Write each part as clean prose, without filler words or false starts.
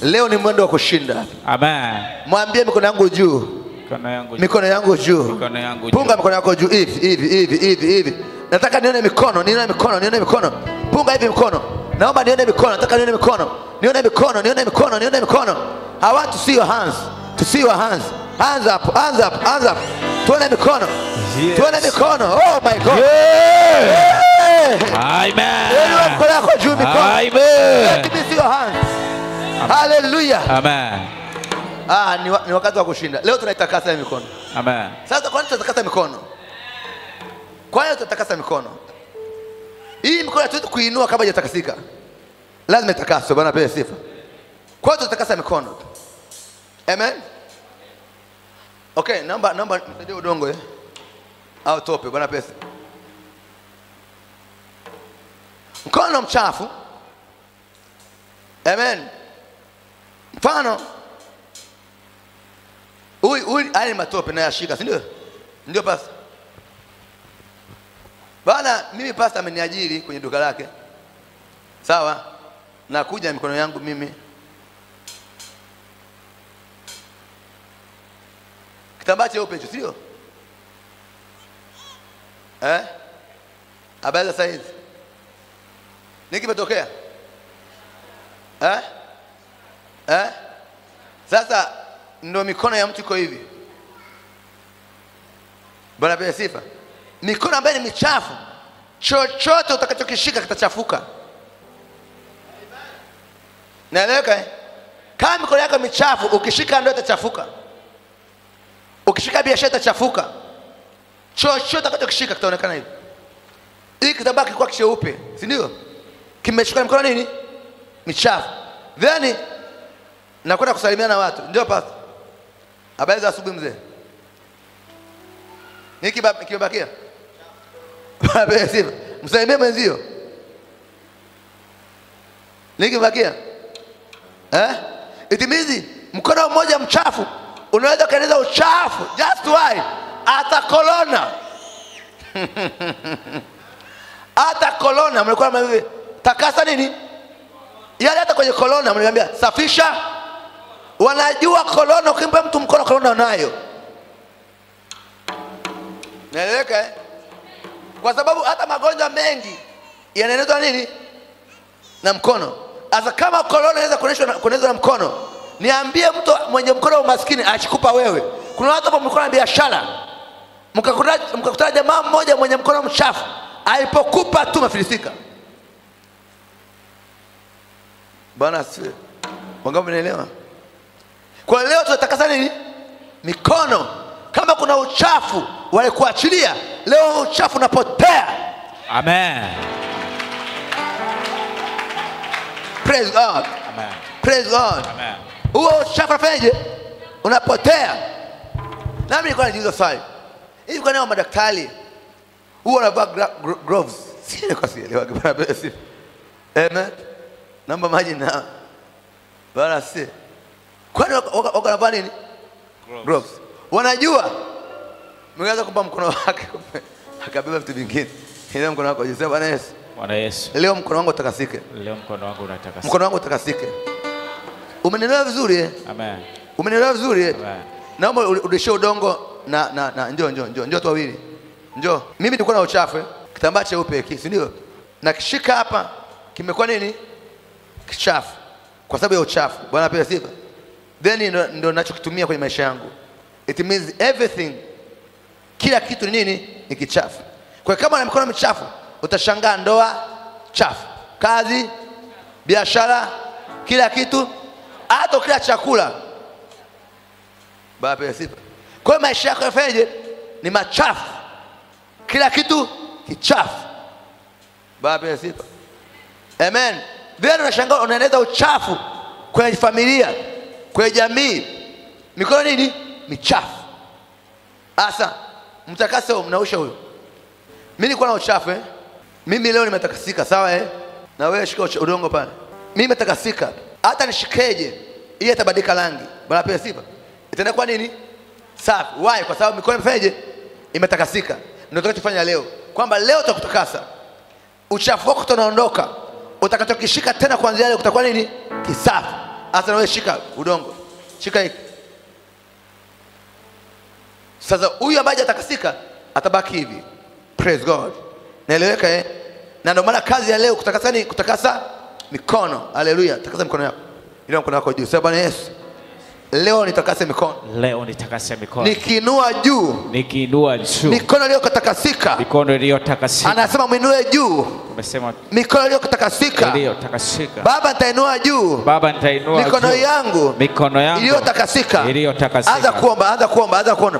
Leo ni mwendo wa kushinda. Amen. Mwambie mikono yangu juu. Mikono yangu juu. Punga mikono yako juu hivi. Nataka nione mikono. Punga hivi mikono. Naomba nione mikono. Nataka nione mikono. Nione mikono. I want to see your hands. Hands up. Tuone mikono. Tuone mikono. Oh my God. Amen. Mikono yako juu mikono. Amen. Let me see your hands. Hallelujah. Amen. Ni wakati wa kushinda. Leo tunaitakasa mikono. Amen. Sasa kwa nini tunatakasa mikono? Kwa nini tunatakasa mikono? Hii mikono hatuwezi kuinua kama haijatakasika. Lazima itakaswe. Bwana apewe sifa. Kwa nini tunatakasa mikono? Amen. Okay, naomba nisaidie udongo au tope. Bwana apewe sifa. Mkono mchafu. Amen. Mfano huyu ani matope na yashika, si ndio? Ndio pasta. Bana mimi pasta ameniajiri kwenye duka lake. Sawa? Na kuja mikono yangu mimi. Kitambaa cheupe hicho, sio? Habari za saizi. Nini kimetokea? Sasa ndio mikono ya mtu iko hivi. Bwana apewe sifa. Mikono ambayo ni michafu, chochote utakachokishika kitachafuka. Naeleweka? Kama mikono yako michafu, ukishika ndio itachafuka. Ukishika biashara itachafuka. Chochote utakachokishika kitaonekana hivi. Hiki kitabaki kwa cheupe, si ndio? Kimeshika mikono nini? Michafu. Then nakwenda kusalimiana na watu. Ndio pasta. Habari za asubuhi mzee. Niki kimebakia? Habari sifa. Msalimie mwenzio. Niki kimebakia? Itimizi mkono mmoja mchafu unaweza kueneza uchafu. Just why? Hata corona. Hata corona mlikuwa mnaambia takasa nini? Yale hata kwenye corona mniambia safisha. Wanajua corona, ukimpa mtu mkono corona unayo. Naeleweka? Kwa sababu hata magonjwa mengi yanaenezwa nini? Na mkono. Sasa kama corona inaweza kuenezwa na mkono, niambie mtu mwenye mkono wa maskini achikupa wewe. Kuna watu hapo mkono wa biashara. Mkakutana jamaa mmoja mwenye mkono mchafu, alipokupa tu mafilisika. Bwana asifiwe. Wangapi mnaelewa? Kwa leo tunatakasa nini? Mikono. Kama kuna uchafu wale kuachilia, leo uchafu unapotea. Amen. Praise God. Amen. Praise God. Amen. Huo uchafu unafanyaje? Unapotea. Na mimi nilikuwa najiuliza swali. Hivi kwa nini madaktari huwa wanavaa gloves? Sio kwa sielewa kwa basi. Amen. Namba maji na bana si. Kwani wanavaa nini? Gloves. Wanajua mngeanza kumpa mkono wake akabeba vitu vingine. Ile mkono wako Yesu Bwana Yesu. Bwana Yesu. Leo mkono wangu utakasike. Leo mkono wangu unatakasika. Mkono wangu utakasike. Umenielewa vizuri? Amen. Umenielewa vizuri? Amen. Naomba udishe udongo na njoo tu wawili. Njoo. Mimi nilikuwa na uchafu, kitambaa cheupe hiki, si ndio? Na kishika hapa kimekuwa nini? Kichafu. Kwa sababu ya uchafu. Bwana apewe sifa. Then ndio ninachokitumia kwenye maisha yangu. It means everything. Kila kitu ni nini? Ni kichafu. Kwa kama una mikono michafu, utashangaa ndoa chafu, kazi, biashara, kila kitu, hata kila chakula. Bwana apewe sifa. Kwa maisha yako yafanyaje? Ni machafu. Kila kitu kichafu. Bwana apewe sifa. Amen. Then unashangaa unaeneza uchafu kwenye familia, kwenye jamii. Mikono nini? Michafu. Asa mtakase mnaosha huyo. Mimi nilikuwa na uchafu Mimi leo nimetakasika, sawa Na wewe shika udongo pale. Mimi nimetakasika. Hata nishikeje, hii itabadilika rangi. Bwana apewe sifa. Itaenda kwa nini? Safi. Why? Kwa sababu mikono imefanyaje? Imetakasika. Ndio tutakachofanya leo. Kwamba leo tutakutakasa. Uchafu wako utaondoka. Utakachokishika tena kuanzia leo kutakuwa nini? Kisafi. Sasa wewe shika udongo. Shika hiki. Sasa huyu ambaye atakasika atabaki hivi. Praise God. Naeleweka eh? Na ndio maana kazi ya leo kutakasa ni kutakasa mikono. Haleluya. Takasa mikono yako. Ile mkono wako juu. Sema Bwana Yesu, leo nitakase mikono. Leo nitakase mikono. Nikiinua juu. Nikiinua juu. Mikono iliyotakasika. Mikono iliyotakasika. Anasema muinue juu. Umesema mikono iliyotakasika. Iliyotakasika. Baba nitainua juu. Baba nitainua juu. Mikono yangu. Mikono yangu iliyotakasika. Iliyotakasika. Anza kuomba, anza kuomba, anza kuomba.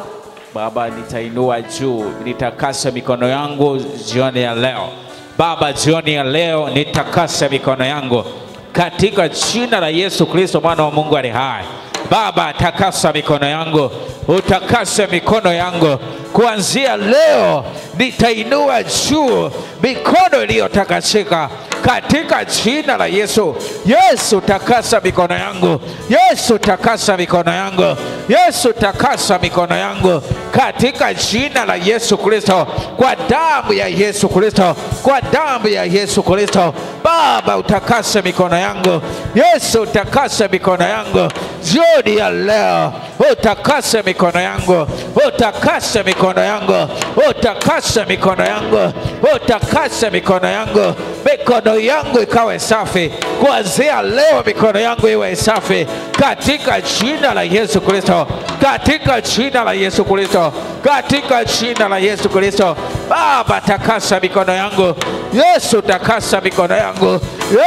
Baba nitainua juu, nitakasa mikono yangu jioni ya leo. Baba jioni ya leo nitakasa mikono yangu katika jina la Yesu Kristo mwana wa Mungu aliye hai. Baba takasa mikono yangu, utakase mikono yangu. Kuanzia leo nitainua juu mikono iliyotakasika katika jina la Yesu. Yesu takasa mikono yangu. Yesu takasa mikono yangu. Yesu takasa mikono yangu katika jina la Yesu Kristo, kwa damu ya Yesu Kristo, kwa damu ya Yesu Kristo. Baba utakase mikono yangu. Yesu utakase mikono yangu jioni ya leo. Utakase mikono yangu. Utakase mikono yangu. Utakase mikono yangu. Utakase mikono yangu. Mikono yangu ikawe safi. Kuanzia leo mikono yangu iwe safi katika jina la Yesu Kristo. Katika jina la Yesu Kristo. Katika jina la Yesu Kristo. Baba takasa mikono yangu. Yesu takasa mikono yangu.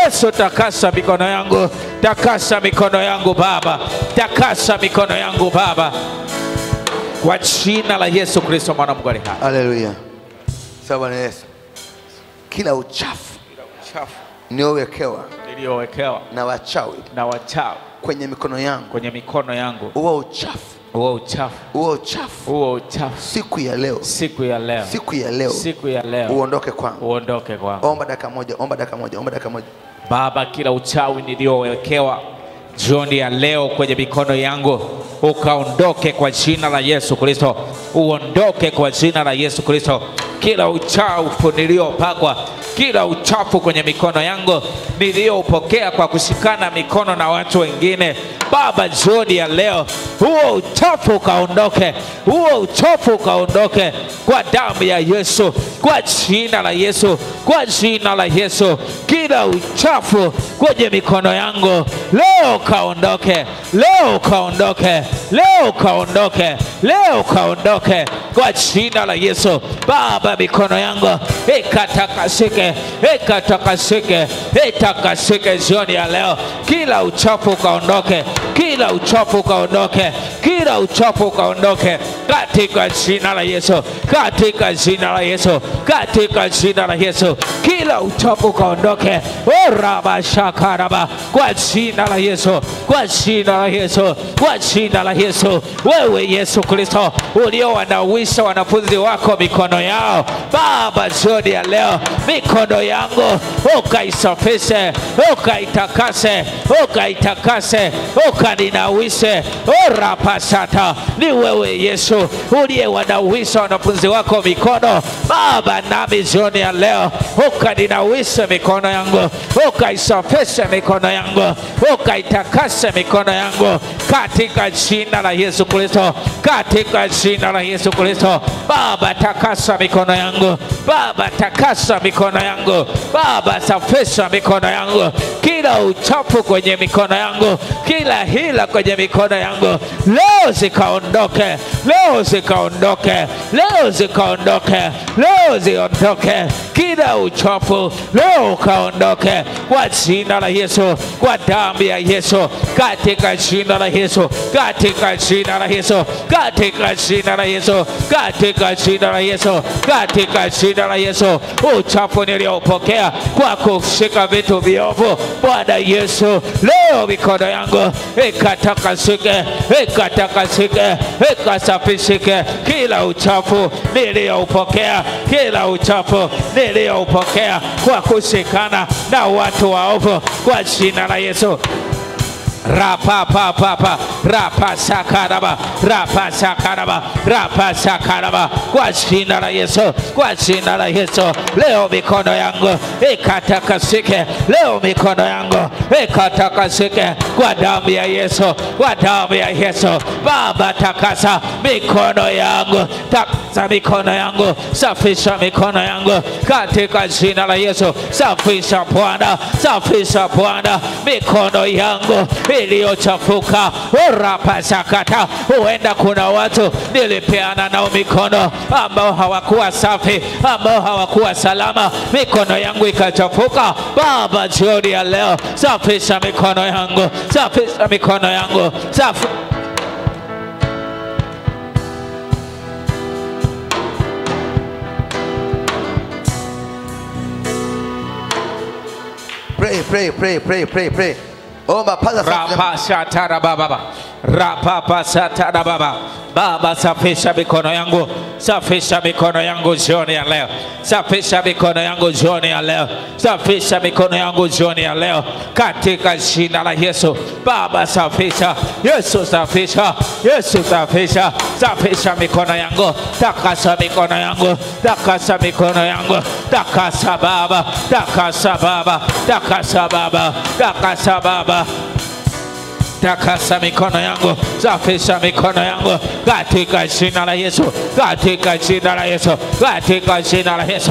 Yesu takasa mikono yangu. Takasa mikono yangu Baba. Takasa mikono yangu Baba. Kwa jina la Yesu Kristo mwana wa Mungu aliye hai. Haleluya. Sawa Bwana Yesu. Kila uchafu niliowekewa na wachawi kwenye mikono yangu, huo uchafu siku ya leo uondoke kwangu. Omba dakika moja. Baba, kila uchawi niliowekewa jioni ya leo kwenye mikono yangu ukaondoke kwa jina la Yesu Kristo. Uondoke kwa jina la Yesu Kristo. Kila uchafu niliopakwa, kila uchafu kwenye mikono yangu niliopokea kwa kushikana mikono na watu wengine, Baba jioni ya leo huo uchafu ukaondoke. Huo uchafu ukaondoke kwa damu ya Yesu, kwa jina la Yesu, kwa jina la Yesu. Kila uchafu kwenye mikono yangu leo kaondoke, leo kaondoke, leo kaondoke, leo kaondoke kwa jina la Yesu. Baba mikono yangu ikatakasike, ikatakasike, itakasike jioni ya leo. Kila uchafu kaondoke, kila uchafu kaondoke, kila uchafu kaondoke katika jina la Yesu, katika jina la Yesu, katika jina la Yesu. Kila uchafu kaondoke. Oraba shakaraba kwa jina la Yesu, kwa jina la Yesu, kwa jina la Yesu. Wewe Yesu Kristo uliowanawisha wanafunzi wako mikono yao, Baba jioni ya leo mikono yangu ukaisafishe, ukaitakase, ukaitakase, ukaninawishe. Orapasata, ni wewe Yesu uliyewanawisha wanafunzi wako mikono, Baba nami jioni ya leo ukaninawishe mikono yangu, ukaisafishe mikono yangu, ukaitakase mikono yangu katika jina la Yesu Kristo, katika jina la Yesu Kristo. Baba takasa mikono yangu, Baba takasa mikono yangu, Baba safisha mikono yangu. Kila uchafu kwenye mikono yangu, kila hila kwenye mikono yangu leo zikaondoke, leo zikaondoke, leo zikaondoke, leo ziondoke. Kila uchafu leo kaondoke kwa jina la Yesu, kwa damu ya Yesu, katika jina la Yesu, katika jina la Yesu, katika jina la Yesu, katika jina la Yesu, katika jina la Yesu. Uchafu niliopokea kwa kushika vitu viovu, Bwana Yesu, leo mikono yangu ikatakasike, ikatakasike, ikasafishike. Kila uchafu niliopokea, kila uchafu niliopokea kwa kushikana na watu waovu, kwa jina la Yesu. rapa pa pa pa, rapa sakaraba, rapa sakaraba, rapa sakaraba, kwa jina la Yesu, kwa jina la Yesu. Leo mikono yangu ikatakasike, leo mikono yangu ikatakasike kwa damu ya Yesu, kwa damu ya Yesu. Baba, takasa mikono yangu, takasa mikono yangu, safisha mikono yangu katika jina la Yesu. Safisha Bwana, safisha Bwana mikono yangu iliyochafuka. Rapa sakata, huenda kuna watu nilipeana nao mikono ambao hawakuwa safi, ambao hawakuwa salama, mikono yangu ikachafuka. Baba, jioni ya leo safisha mikono yangu, safisha mikono yangu, Pray. Omba, paza rapa shatara baba, rapa satara baba. Baba, safisha mikono yangu, safisha mikono yangu jioni ya leo, safisha mikono yangu jioni ya leo, safisha mikono yangu jioni ya leo katika jina la Yesu. Baba, safisha, Yesu safisha, Yesu safisha, safisha mikono yangu, takasa mikono yangu, takasa mikono yangu, takasa Baba, takasa Baba, takasa Baba, takasa Baba. Takasa mikono yangu, safisha mikono yangu katika jina la Yesu, katika jina la Yesu, katika jina la Yesu.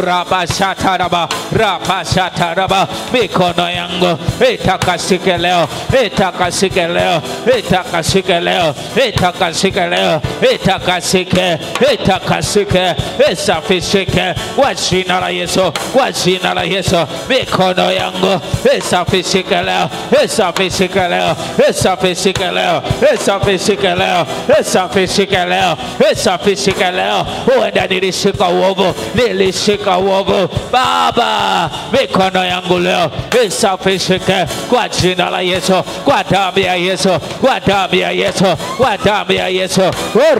Rapa shataraba, rapa shataraba, mikono yangu itakasike leo, itakasike leo, itakasike leo, itakasike leo, itakasike, itakasike, isafishike kwa jina la Yesu, kwa jina la Yesu. Mikono yangu isafishike leo, isafishike leo, isafishike leo, isafishike leo, isafishike leo, isafishike leo. Huenda nilishika uovu, nilishika uovu. Baba, mikono yangu leo isafishike kwa jina la Yesu, kwa damu ya Yesu, kwa damu ya Yesu, kwa damu ya Yesu.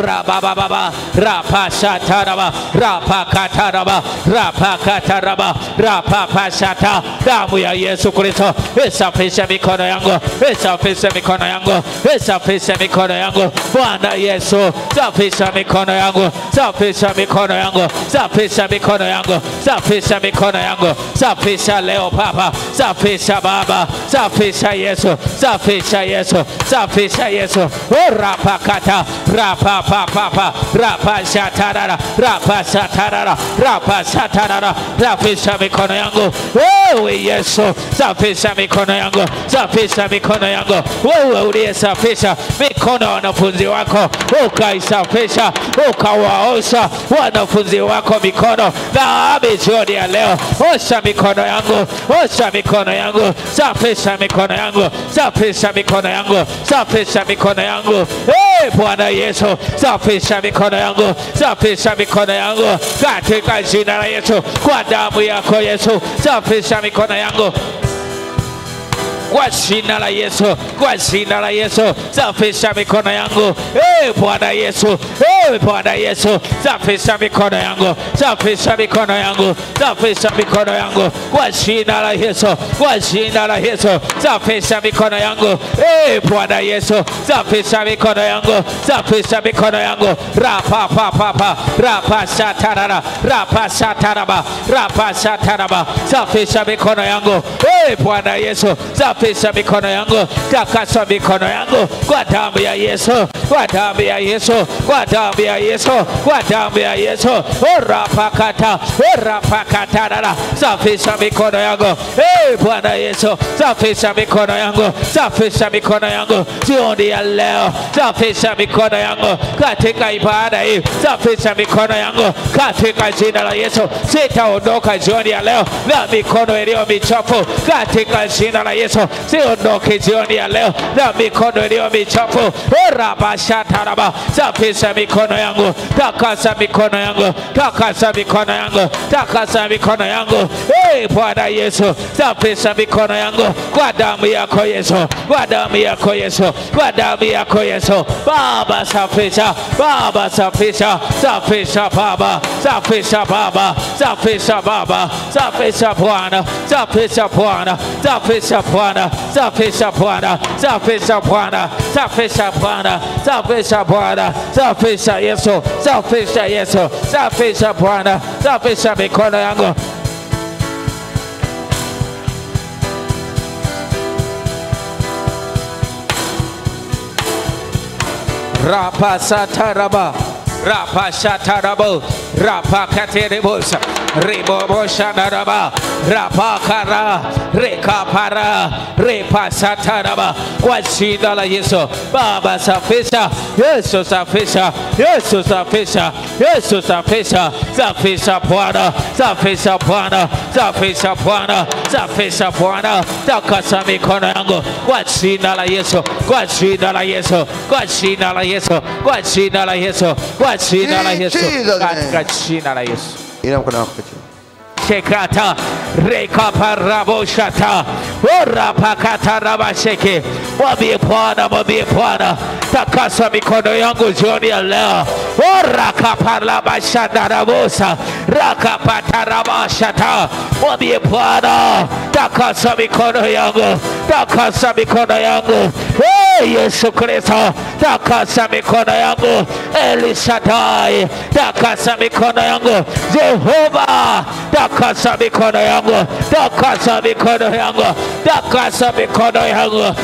Rapa baba, rapa shataraba, rapa kataraba, rapa kataraba, rapa pashata. Damu ya Yesu Kristo isafishe mikono yangu, isafishe mikono yangu, isafishe mikono yangu. Bwana Yesu, safisha mikono yangu, safisha mikono yangu, safisha mikono yangu, safisha mikono yangu, safisha leo Baba, safisha Baba, safisha Yesu, safisha Yesu, safisha Yesu. Rapa kata, rapa papa, rapa shatarara, rapa shatarara, rapa shatarara, safisha mikono yangu. Wewe Yesu, safisha mikono yangu, safisha mikono yangu. Wewe uliyesafisha mikono ya wanafunzi wako, ukaisafisha, ukawaosha wanafunzi wako mikono. Nami jioni ya leo, osha mikono yangu, osha mikono yangu, safisha mikono yangu, safisha mikono yangu, safisha mikono yangu. Bwana Yesu, safisha mikono yangu, safisha mikono yangu katika jina la Yesu, kwa damu yako Yesu, safisha mikono yangu kwa jina la Yesu, kwa jina la Yesu, safisha mikono yangu. Bwana Yesu, Bwana Yesu, safisha mikono yangu, safisha mikono yangu, safisha mikono yangu kwa jina la Yesu, kwa jina la Yesu, safisha mikono yangu. Bwana Yesu, safisha mikono yangu, safisha mikono yangu. Rapa papa, rapa shatarara, rapa shataraba, rapa shataraba, safisha mikono yangu. Bwana Yesu, safisha mikono yangu, takasa mikono yangu kwa damu ya Yesu, kwa damu ya Yesu, kwa damu ya Yesu, kwa damu ya Yesu. Rapa kata, rapa katarara, safisha mikono yangu. Bwana Yesu, safisha mikono yangu, safisha mikono yangu jioni ya leo, safisha mikono yangu katika ibada hii, safisha mikono yangu katika jina la Yesu. Sitaondoka jioni ya leo na mikono iliyo michafu katika jina la Yesu. Siondoke jioni ya leo na mikono iliyo michafu. Rapa shataraba, safisha mikono yangu, takasa mikono yangu, takasa mikono yangu, takasa mikono yangu. Bwana Yesu, safisha mikono yangu kwa damu yako Yesu, kwa damu yako Yesu, kwa damu yako Yesu. Baba safisha, Baba safisha, safisha Baba, safisha Baba, safisha Baba, safisha Bwana, safisha Bwana. Bwana, safisha Bwana, safisha Bwana, safisha Bwana, safisha Bwana, safisha Bwana, safisha Yesu, safisha Yesu, safisha Bwana, safisha mikono yangu. Rapa sataraba, rapa shatarabo, rapa katerebosa, ribobosha naraba, rapa kara, reka para, repa sataraba. Kwa jina la Yesu, Baba safisha, Yesu safisha, Yesu safisha, Yesu safisha, safisha Bwana, safisha Bwana, safisha Bwana, safisha Bwana, takasa mikono yangu kwa jina la Yesu, kwa jina la Yesu, kwa jina la Yesu, kwa jina la Yesu, kwa jina la Yesu, katika jina la Yesu. Ina mkono wako chini. Shekata reka parabo shata ora pakata rabasheke. Mwambie Bwana, mwambie Bwana, takasa mikono yangu jioni ya leo. Ora kaparaba shata rabosa raka pataraba shata. Mwambie Bwana, takasa mikono yangu, takasa mikono yangu. Yesu Kristo, takasa mikono yangu. El Shaddai, takasa mikono yangu. Jehova, takasa mikono yangu, takasa mikono yangu, takasa mikono yangu.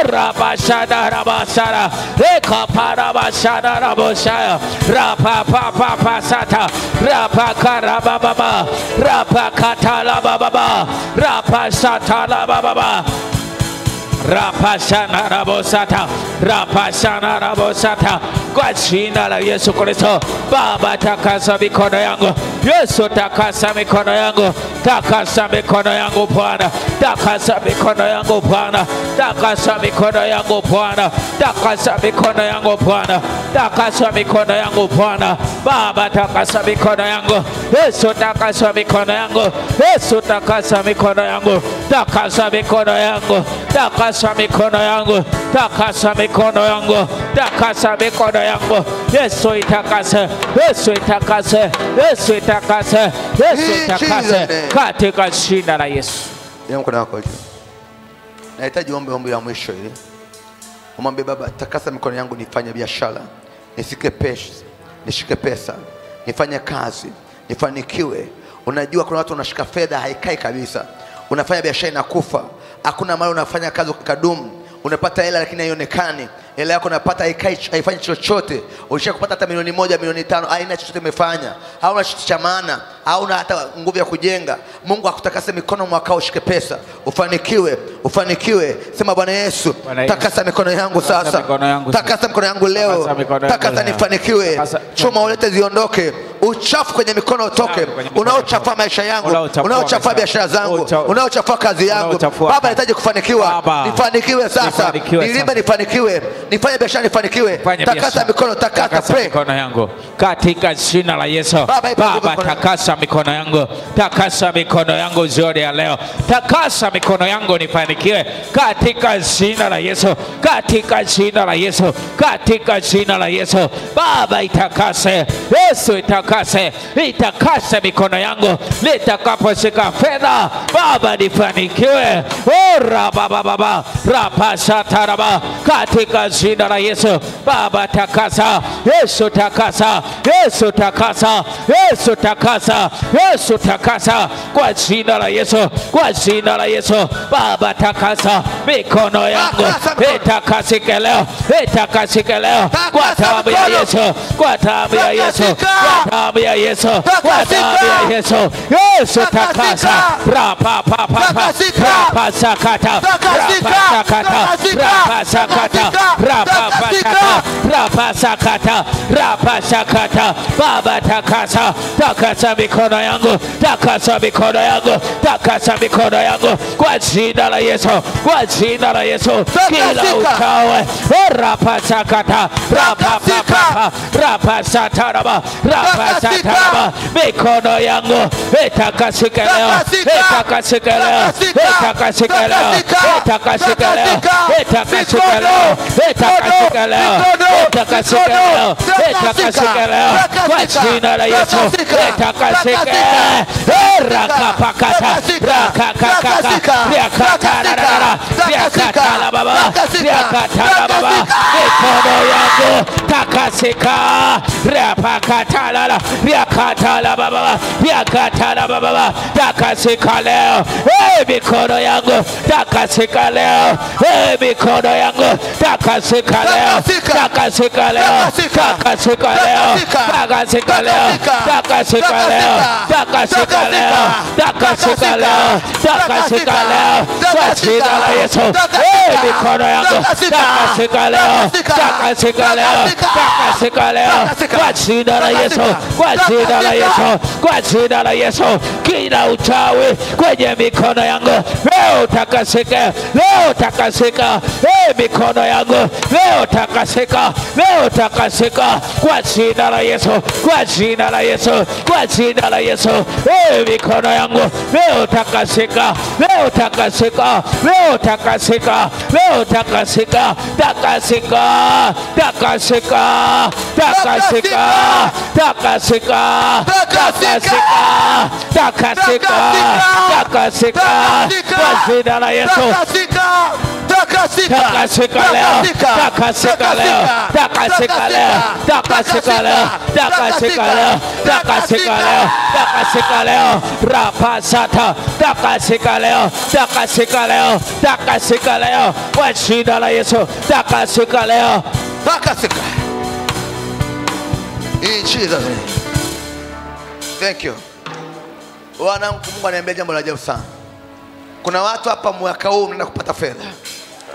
Rabashada rabasara, eka parabashada raboshaya, rapa papa pasata, rapa karababa, rapa katala baba, rapa satala baba. Rapashana rabosata, rapashana rabosata. Kwa jina la Yesu Kristo, Baba takasa mikono yangu. Yesu takasa mikono yangu, takasa mikono yangu Bwana, takasa mikono yangu Bwana, takasa mikono yangu Bwana, takasa mikono yangu Bwana, takasa mikono yangu Bwana. Baba takasa mikono yangu. Yesu takasa mikono yangu. Yesu takasa mikono yangu, takasa mikono yangu, takasa mikono yangu, takasa mikono yangu, takasa mikono yangu. Yesu itakase, Yesu itakase, Yesu itakase, Yesu itakase katika jina la Yesu. Ina mkono wako juu. Nahitaji ombi la mwisho hili. Umwambie Baba, takasa mikono yangu nifanye biashara, nishike pesa, nifanye kazi, nifanikiwe. Unajua kuna watu wanashika fedha haikai kabisa. Unafanya biashara inakufa. Hakuna mara unafanya kazi ukadumu. Unapata hela lakini haionekani. Hela yako unapata haifanyi chochote. Ulishakupata hata milioni 1, milioni 5, haina chochote umefanya. Hauna chochote cha maana, hauna hata nguvu ya kujenga. Mungu akutakase mikono mwaka ushike pesa, ufanikiwe, ufanikiwe. Sema Bwana Yesu, takasa mikono yangu sasa. Takasa mikono yangu leo. Takasa nifanikiwe. Chuma ulete ziondoke. Uchafu kwenye mikono utoke. Unaochafua maisha yangu, unaochafua biashara zangu, unaochafua kazi yangu. Baba nahitaji kufanikiwa. Nifanikiwe sasa. Nilime nifanikiwe. Nifanye biashara nifanikiwe. Takasa mikono, takasa mikono yangu katika jina la Yesu. Baba takasa mikono yangu, takasa mikono yangu jioni ya leo. Takasa mikono yangu nifanikiwe katika jina la Yesu, katika jina la Yesu, katika jina la Yesu. Baba itakase, Yesu itakase, itakase mikono yangu nitakaposhika fedha. Baba nifanikiwe. Ora baba rapashataraba katika jina la Yesu. Baba takasa, Yesu takasa, Yesu takasa, Yesu takasa, Yesu takasa kwa jina la Yesu, kwa jina la Yesu. Baba takasa mikono yangu, itakasike leo, itakasike leo kwa damu ya Yesu, kwa damu ya Yesu, kwa damu ya Yesu, kwa damu ya Yesu. Yesu takasa, rapa papa rapa sakata, rapa sakata, rapa sakata, rapa sakata, rapa sakata, rapa sakata. Baba takasa, takasa mikono yangu, takasa mikono yangu, takasa mikono yangu kwa jina la Yesu, kwa jina la Yesu. Kila uchawi, rapa sakata, rapa papa, rapa sataraba, rapa sataraba. Mikono yangu itakasike leo, itakasike leo, itakasike leo, itakasike leo, itakasike leo, itakasike leo, itakasike leo, itakasike leo kwa jina la Yesu. Itakasike rakapakata rakakakaka riakatarara riakatala baba riakatala baba mikono yangu takasika riapakatalala riakatala baba riakatala baba takasika leo mikono yangu takasika leo mikono yangu takasika leo takasika leo takasika leo takasika leo takasika leo takasika leo takasika leo takasika leo kwa jina la Yesu mikono yangu takasika leo takasika leo takasika leo kwa jina la Yesu kwa jina la Yesu kwa jina la Yesu kila uchawi kwenye mikono yangu leo takasika leo takasika mikono yangu leo takasika leo takasika kwa jina la Yesu kwa jina la Yesu kwa jina la Yesu mikono yangu leo takasika leo takasika leo takasika leo takasika takasika takasika takasika takasika takasika takasika takasika kwa jina la Yesu takasika leo takasika leo takasika leo takasika leo takasika leo takasika leo takasika leo rapasata takasika leo takasika leo takasika leo kwa jina la Yesu takasika leo takasika in Jesus name. Thank you. Wanangu, Mungu ananiambia jambo la ajabu sana. Kuna watu hapa mwaka huu mnaenda kupata fedha.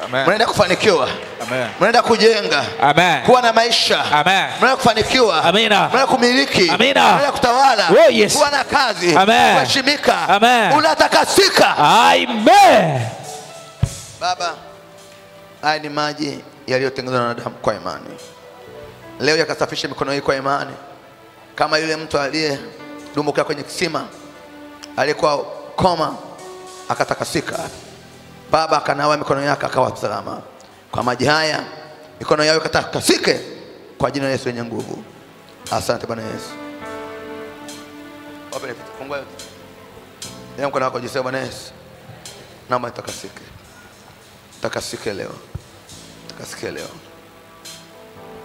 Amen. Mnaenda kufanikiwa. Amen. Mnaenda kujenga. Amen. Kuwa na maisha. Amen. Mnaenda kufanikiwa. Amina. Mnaenda kumiliki. Amina. Mnaenda kutawala. Oh, yes. Kuwa na kazi. Amen. Kuheshimika. Amen. Unatakasika. Amen. Baba, haya ni maji yaliyotengenezwa na damu kwa imani. Leo yakasafisha mikono hii kwa imani. Kama yule mtu aliyedumbukia kwenye kisima, alikuwa koma, akatakasika. Baba akanawa mikono yake akawa salama. Kwa maji haya mikono yao ikatakasike kwa jina la Yesu lenye nguvu. Asante Bwana Yesu. Wape fungua yote. Leo mkono wako jisema Bwana Yesu. Naomba takasike. Takasike leo. Takasike leo.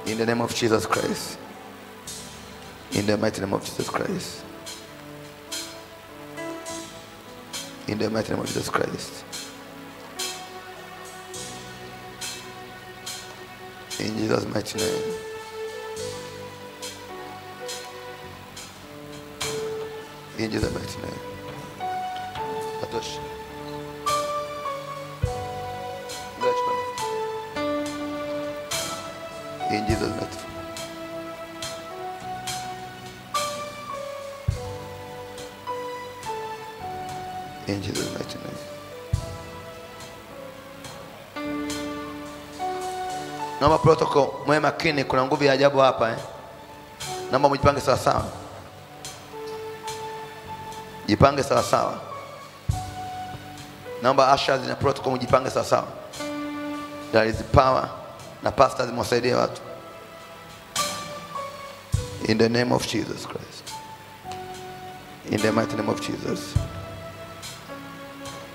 In the name of Jesus Christ. In the mighty name of Jesus Christ. In the mighty name of Jesus Christ. In Jesus' mighty name. In Jesus' mighty name. Atosh. In Jesus' mighty name. In Jesus' mighty name. Naomba protocol mwe makini, kuna nguvu ya ajabu hapa Naomba mjipange sawa sawa. Jipange sawa sawa. Naomba ushers na protocol mjipange sawa sawa. There is power na pastors mwasaidie watu. In the name of Jesus Christ. In the mighty name of Jesus.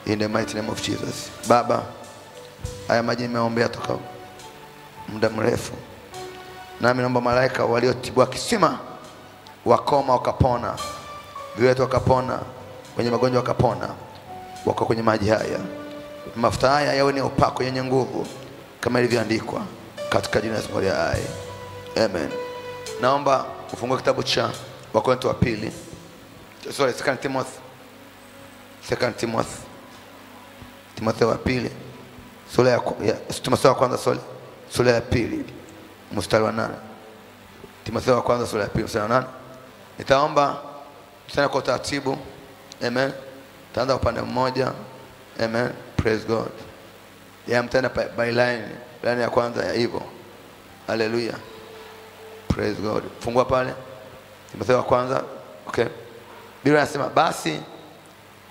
In the mighty name of Jesus. Baba, haya maji nimeombea toka muda mrefu. Nami naomba malaika waliotibua kisima, wakoma wakapona, viwete wakapona, wenye magonjwa wakapona, wako kwenye maji haya. Mafuta haya yawe ni upako yenye nguvu kama ilivyoandikwa katika jina la Yesu hai. Amen. Naomba ufungue kitabu cha Wakorintho wa pili. Sorry, 2 Timothy. 2 Timothy. Timotheo wa pili. Sura ya Timotheo wa kwanza sura ya pili mstari wa 8. Timotheo wa kwanza sura ya pili mstari wa 8. Nitaomba sana kwa taratibu. Amen. Taanza upande mmoja. Amen. Praise God. Ya mtana by line ya kwanza ya hivyo. Hallelujah. Praise God. Fungua pale. Timotheo wa kwanza. Okay. Biblia inasema basi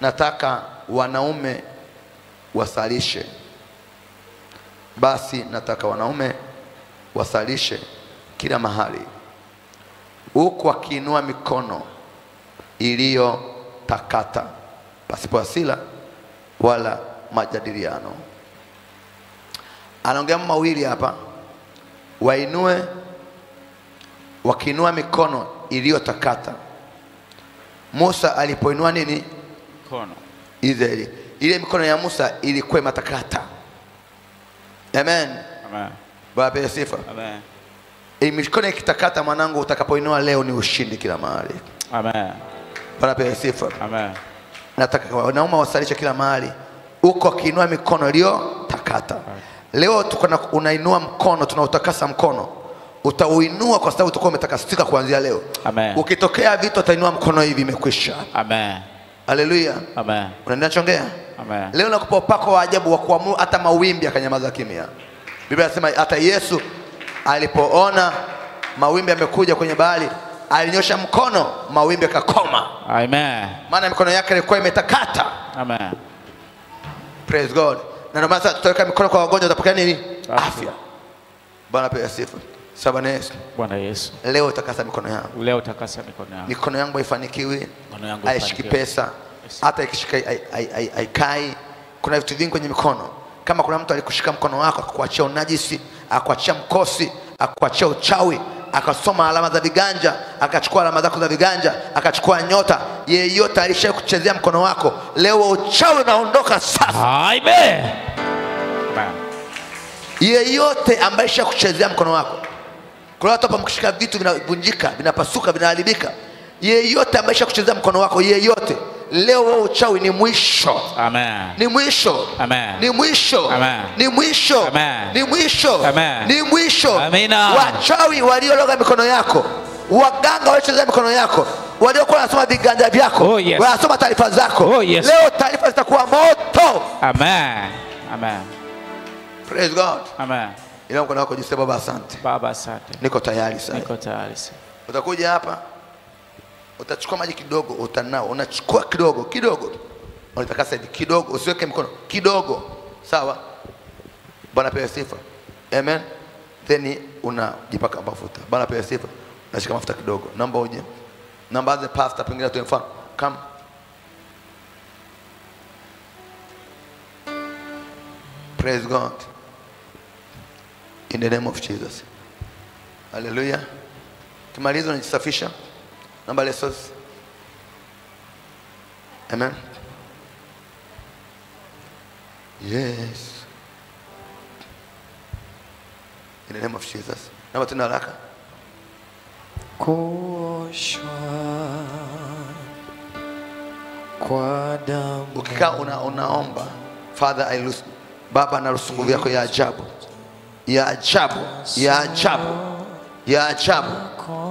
nataka wanaume wasalishe. Basi nataka wanaume wasalishe kila mahali, huku wakiinua mikono iliyo takata, pasipo hasira wala majadiliano. Anaongea mawili hapa, wainue, wakiinua mikono iliyotakata. Musa alipoinua nini? Mikono. Ile mikono ya Musa ilikuwa matakata. Amen. Amen. Baba ya sifa. Amen. Mikono ikitakata mwanangu, utakapoinua leo ni ushindi kila mahali. Amen. Baba ya sifa. Amen. Nataka wanaume wasalishe kila mahali. Uko akiinua mikono iliyotakata. Leo unainua mkono, tunautakasa mkono. Utauinua kwa sababu utakuwa umetakasika kuanzia leo. Amen. Ukitokea vitu utainua mkono hivi, imekwisha. Amen. Haleluya. Amen. Unaniachongea? Amen. Leo nakupa upako wa ajabu wa kuamuru hata mawimbi akanyamaza kimya. Biblia inasema hata Yesu alipoona mawimbi yamekuja kwenye bahari, alinyosha mkono, mawimbi yakakoma. Amen. Maana mikono yake ilikuwa imetakata. Amen. Praise God. Na ndio maana tutaweka mikono kwa wagonjwa, utapokea nini? Afya. Bwana pewe sifa. Bwana Yesu. Bwana Yesu. Leo utakasa mikono yangu. Leo utakasa mikono yangu. Mikono yangu haifanikiwi. Mikono yangu haishiki pesa. Hata ikishika haikai. Kuna vitu vingi kwenye mikono. Kama kuna mtu alikushika mkono wako akakuachia unajisi, akakuachia mkosi, akakuachia uchawi, akasoma alama za viganja, akachukua alama zako za viganja, akachukua nyota, yeyote alishakuchezea mkono wako, leo uchawi unaondoka sasa. Amen. Yeyote ambaye alishakuchezea mkono wako, kuna watu hapa mkishika vitu vinavunjika, vinapasuka, vinaharibika. Yeyote ambaye alishakuchezea mkono wako, yeyote, leo uchawi ni mwisho. Amen. Ni mwisho. Amen. Ni mwisho. Amen. Ni mwisho. Amen. Ni mwisho. Amen. Ni mwisho. Amina. Wachawi waliologa mikono yako, waganga waliochezea mikono yako, waliokuwa wanasoma viganja vyako, oh, yes, wanasoma taarifa zako, oh, yes, leo taarifa zitakuwa moto. Amen. Amen. Praise God. Amen. Ila mkono wako jisema Baba asante. Baba asante. Niko tayari sasa. Niko tayari sasa. Utakuja hapa, utachukua maji kidogo, utanao, unachukua kidogo. Unatakasa hivi kidogo, usiweke mkono, kidogo. Sawa? Bwana pewe sifa. Amen. Then unajipaka mafuta. Bwana pewe sifa. Unashika mafuta kidogo. Naomba uje. Naomba the pastor pengine tu mfano. Come. Praise God. In the name of Jesus. Hallelujah. Kimaliza unajisafisha. Naomba lesos. Amen. Yes. In the name of Jesus. Naomba tena haraka. Kuoshwa kwa damu. Ukikaa unaomba, Father I lose. Baba naruhusu nguvu yako ya ajabu. Ya ajabu. Ya ajabu. Ya ajabu.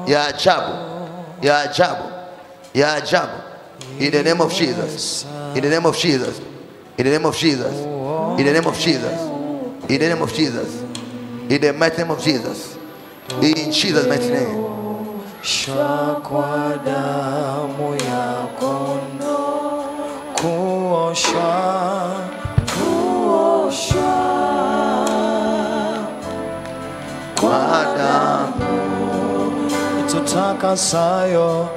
Ya ajabu. Ya ajabu. Ya ajabu. In the name of Jesus. In the name of Jesus. In the name of Jesus. In the name of Jesus. In the name of Jesus. In the mighty name of Jesus. In Jesus' mighty name. Kuoshwa kwa damu ya kondoo. Kuoshwa kwa damu itutakasayo,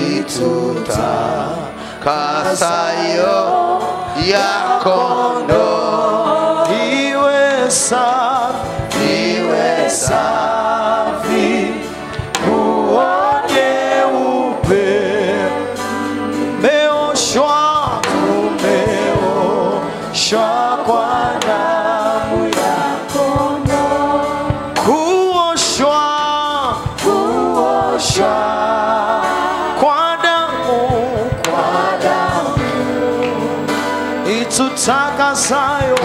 itutakasayo ya kondoo. Iwe safi, iwe safi, uone upe. Meoshwa, tumeoshwa kwa damu ya kondoo. Kuoshwa kwa damu itutakasayo,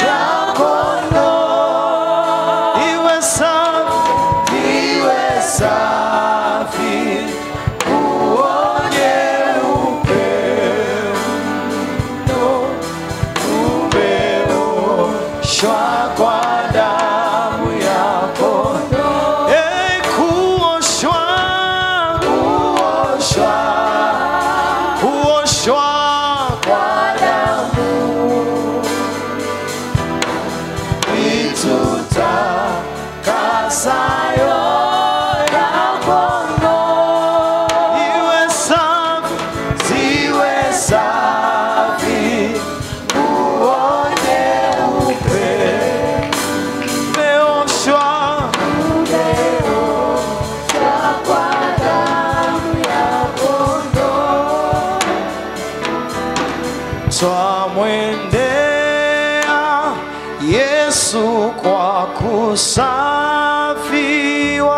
ya kondoo. Iwe safi, uone upendo. Umeoshwa kwa damu ya kondoo. Kuoshwa kwa damu Yesu kwa kusafiwa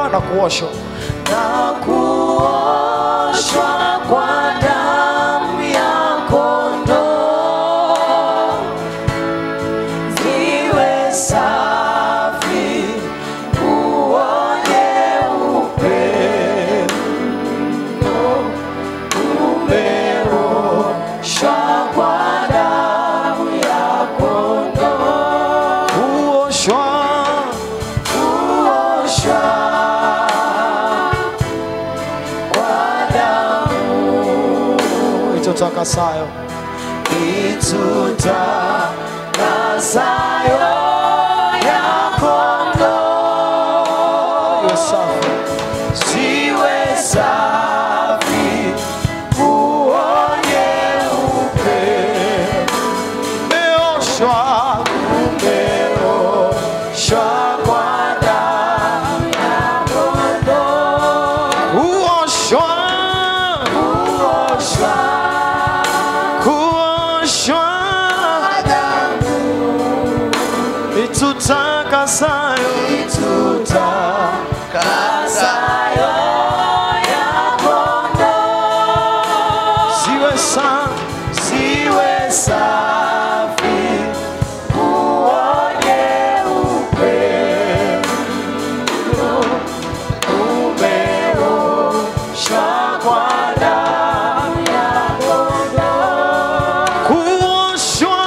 na kuoshwa kwa damu ya kondoo, ziwe safi uone upendo, umeoshwa kwa damu ya kondoo, kuoshwa itutakasayo, itutakasayo ya kondoo, iwe safi, ziwe safi uone upendo, umeoshwa kwa damu ya kondoo, kuoshwa itutakasayo ya kondoo, ziwe safi uone upendo, umeoshwa kwa damu ya kondoo, kuoshwa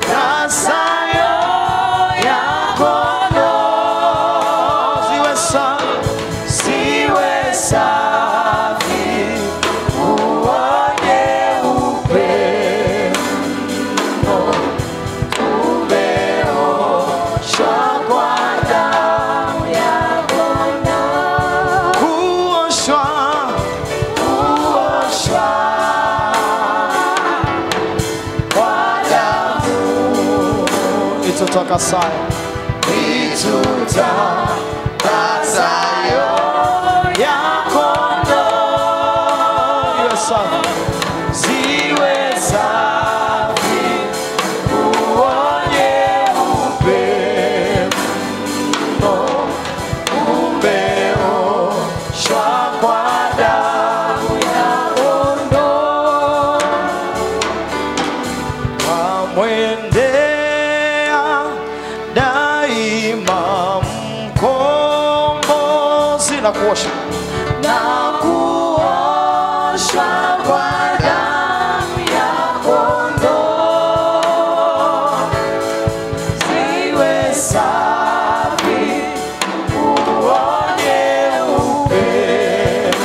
itutakasayo ya kondoo, ziwe safi uone upendo, umeoshwa kwa damu ya kondoo, kuoshwa itutakasayo ya kondoo, iwe safi, ziwe safi uone upendo, umeoshwa kwa damu ya kondoo, wamwendea daima mkombozi na kuoshwa kwa damu ya kondoo, ziwe safi uone upendo,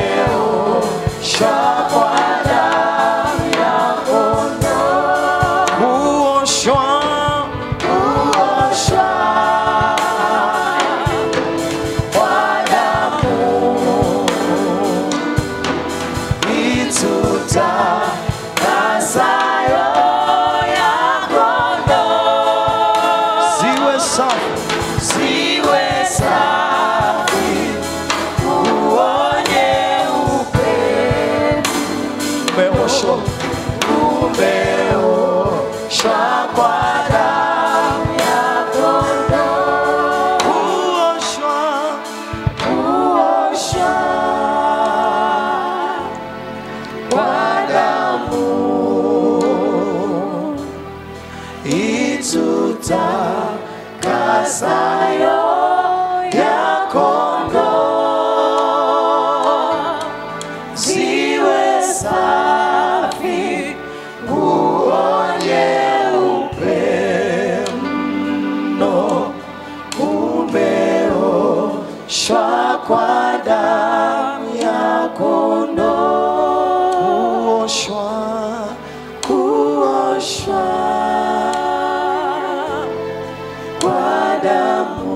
umeoshwa kwa damu ya kondoo, kuoshwa kwa damu itutakasayo ya kondoo, ziwe safi uone upendo, umeoshwa kwa damu ya kondoo, kuoshwa kwa damu itutakasayo ya kondoo, ziwe safi uone upendo, umeoshwa kwa damu ya kondoo, kuoshwa kwa damu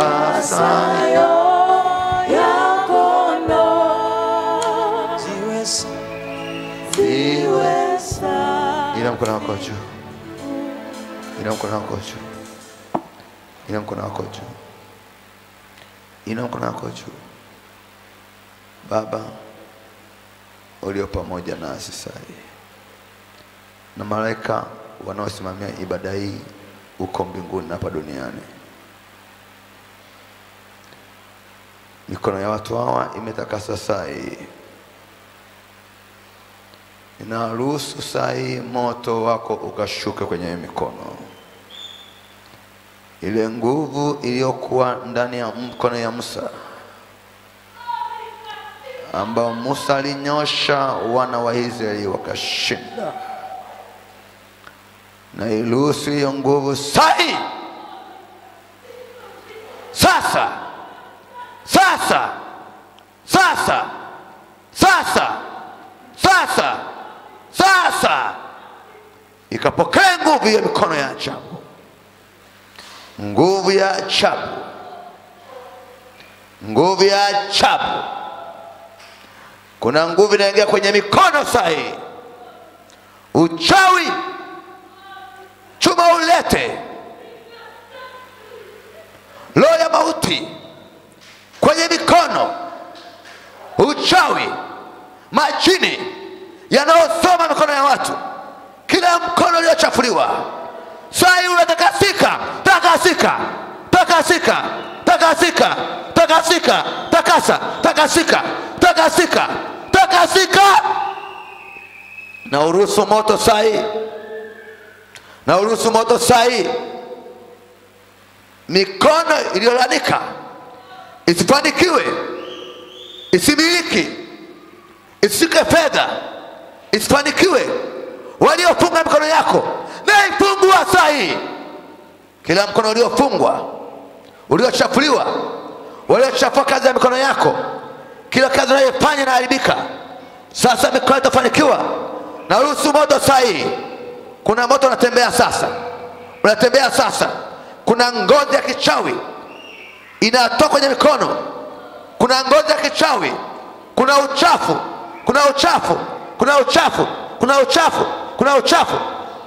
itutakasayo ya kondoo, ziwe safi Inua mkono wako juu. Inua mkono wako juu. Inua mkono wako juu. Inua mkono wako juu. Baba ulio pamoja nasi sasa, na malaika wanaosimamia ibada hii uko mbinguni na hapa duniani, mikono ya watu hawa imetakaswa sasa. Inaruhusu sasa moto wako ukashuke kwenye mikono. Ile nguvu iliyokuwa ndani ya mkono ya Musa, ambao Musa alinyosha wana wa Israeli wakashinda, na iruhusu hiyo nguvu sahi sasa sasa sasa sasa sasa sasa ikapokea nguvu ya mikono ya ajabu, nguvu ya ajabu, nguvu ya ajabu. Kuna nguvu inaingia kwenye mikono sahi. Uchawi chuma ulete, roho ya mauti kwenye mikono, uchawi, majini yanaosoma mikono ya watu, kila mkono uliochafuliwa sahi unatakasika. Takasika, takasika, takasika, takasika, takasa, takasika, takasika, takasika. Na uruhusu moto sahi, na uruhusu moto sahi. Mikono iliyolanika isifanikiwe, isimiliki, isike fedha, isifanikiwe. Waliofunga mikono yako na ifungua sahi. Kila mkono uliofungwa, uliochafuliwa, waliochafua kazi ya mikono yako, kila kazi unayofanya inaharibika, sasa mikono itafanikiwa. Na ruhusu moto sahi. Kuna moto unatembea sasa, unatembea sasa. Kuna ngozi ya kichawi inatoka kwenye mikono, kuna ngozi ya kichawi, kuna uchafu, kuna uchafu, kuna uchafu, kuna uchafu, kuna uchafu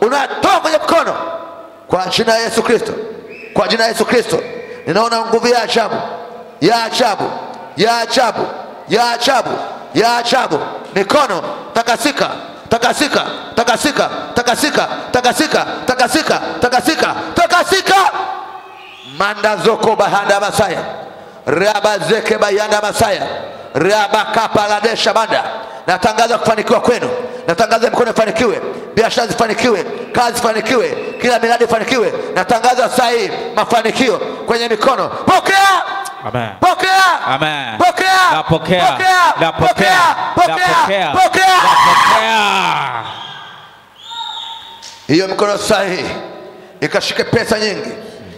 unatoka kwenye mikono. Kwa jina la Yesu Kristo, kwa jina la Yesu Kristo, ninaona nguvu ya ajabu, ya ajabu, ya ajabu, ya ajabu, ya ajabu. Mikono takasika, takasika, takasika, takasika, takasika, takasika, takasika, takasika. Manda zoko bahanda masaya, raba zeke bayanda masaya, raba kapaladesha banda. Natangaza kufanikiwa kwenu, natangaza mikono ifanikiwe, biashara zifanikiwe, kazi zifanikiwe, kila miradi ifanikiwe. Natangaza sahi mafanikio kwenye mikono. Pokea, Amen. Pokea, Amen. Pokea, Napokea, pokea, napokea, pokea, napokea, pokea. napokea. Hiyo mikono sahi ikashike pesa nyingi,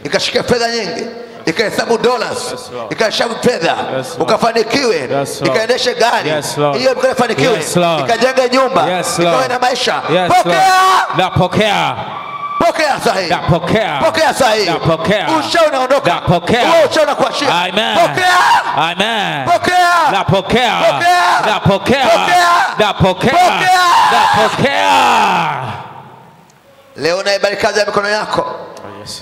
ikashike fedha nyingi, ikahesabu dollars, ikahesabu fedha, ukafanikiwe, ikaendeshe gari. Hiyo mikono ifanikiwe, ikajenga nyumba, ikawe na maisha. Pokea, Napokea. pokea sahi, Napokea. pokea sahi. Napokea. Usha unaondoka, Napokea. usha unakuachia. Amen. Pokea, Amen. pokea, Napokea. Pokea. Napokea. Pokea. Napokea. Pokea. Napokea. leo naibariki kazi ya mikono yako.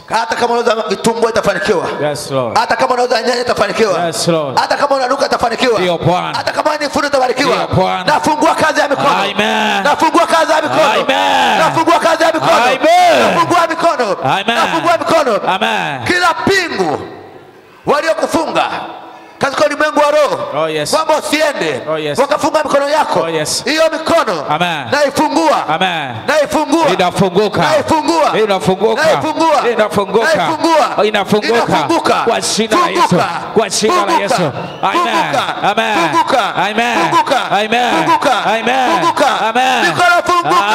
Hata kama unauza vitumbua itafanikiwa. Yes, Lord. Hata kama unauza nyanya itafanikiwa. Yes, Lord. Hata kama unanuka itafanikiwa. Ndio Bwana. Hata kama ni fundi itafanikiwa. Ndio Bwana. Nafungua kazi ya mikono. Amen. Nafungua kazi ya mikono. Amen. Nafungua kazi ya mikono. Amen. Nafungua mikono. Amen. Nafungua mikono. Amen. Kila pingu waliokufunga katika ulimwengu wa roho, Oh, yes. kwamba usiende, Oh, yes. wakafunga mikono yako. Oh, yes. Hiyo mikono Amen. naifungua. Amen. Naifungua. Inafunguka. Naifungua. Inafunguka. Naifungua. Inafunguka. Naifungua. Inafunguka. Inafunguka. Kwa jina la Yesu. Kwa jina la Yesu. Amen. Amen. Funguka. Amen. Funguka. Amen. Funguka. Amen. Funguka. Amen. Mikono funguka.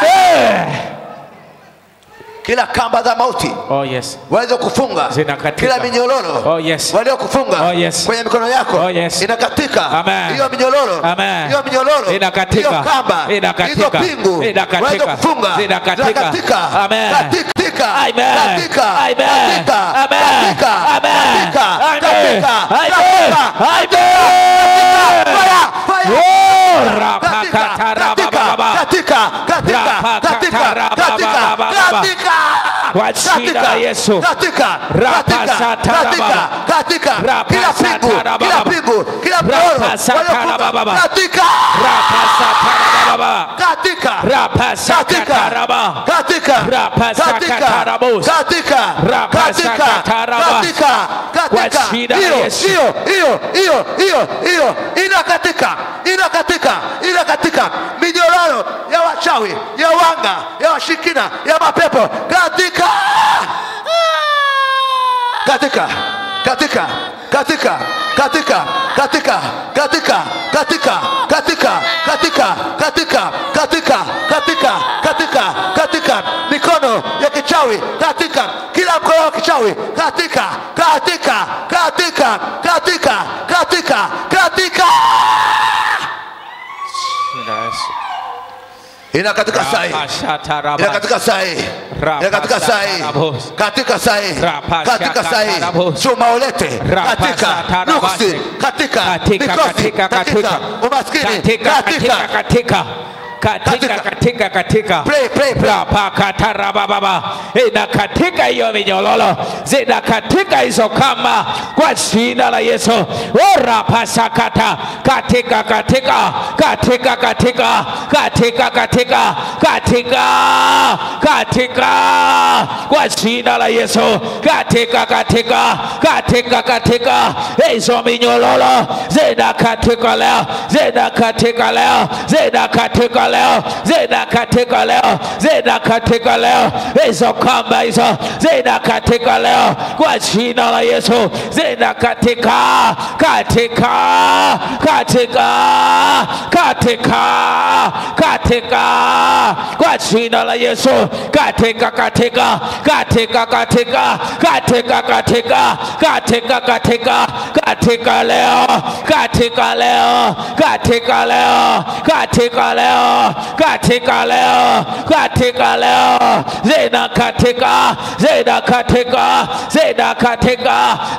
Amen. Kila kamba za mauti Oh, yes. waweze kufunga. Zinakatika. Kila minyororo Oh, yes. waliokufunga Oh, yes. kwenye mikono yako, Oh, yes. inakatika. Amen. Hiyo minyororo, Amen. hiyo minyororo, Inakatika. hiyo kamba, Inakatika. hizo pingu Inakatika. waweze kufunga. Zinakatika. Zinakatika. Amen. Katika. Amen. Katika. Amen. Katika. Amen. Katika. Amen. Katika. Amen. Katika. Amen. Katika. Amen. Fire. Fire. Oh! Kwa jina la Yesu. Katika kila pigo, kila moro, katika inakatika minyororo ya wachawi, ya wanga, ya washikina, ya mapepo, katika mikono ya kichawi, katika kila mkono wa kichawi, katika inakatika sai, katika sai, chuma ulete, katika nuksi, katika mikosi, katika umaskini, katika katika hiyo minyololo, zina katika hizo kama kwa jina la Yesu. Ora pasakata katika kwa jina la Yesu, katika hizo minyololo, zina katika leo, zina katika leo, hizo kamba hizo zina katika leo kwa jina la Yesu, zina katika kwa jina la Yesu, katika leo,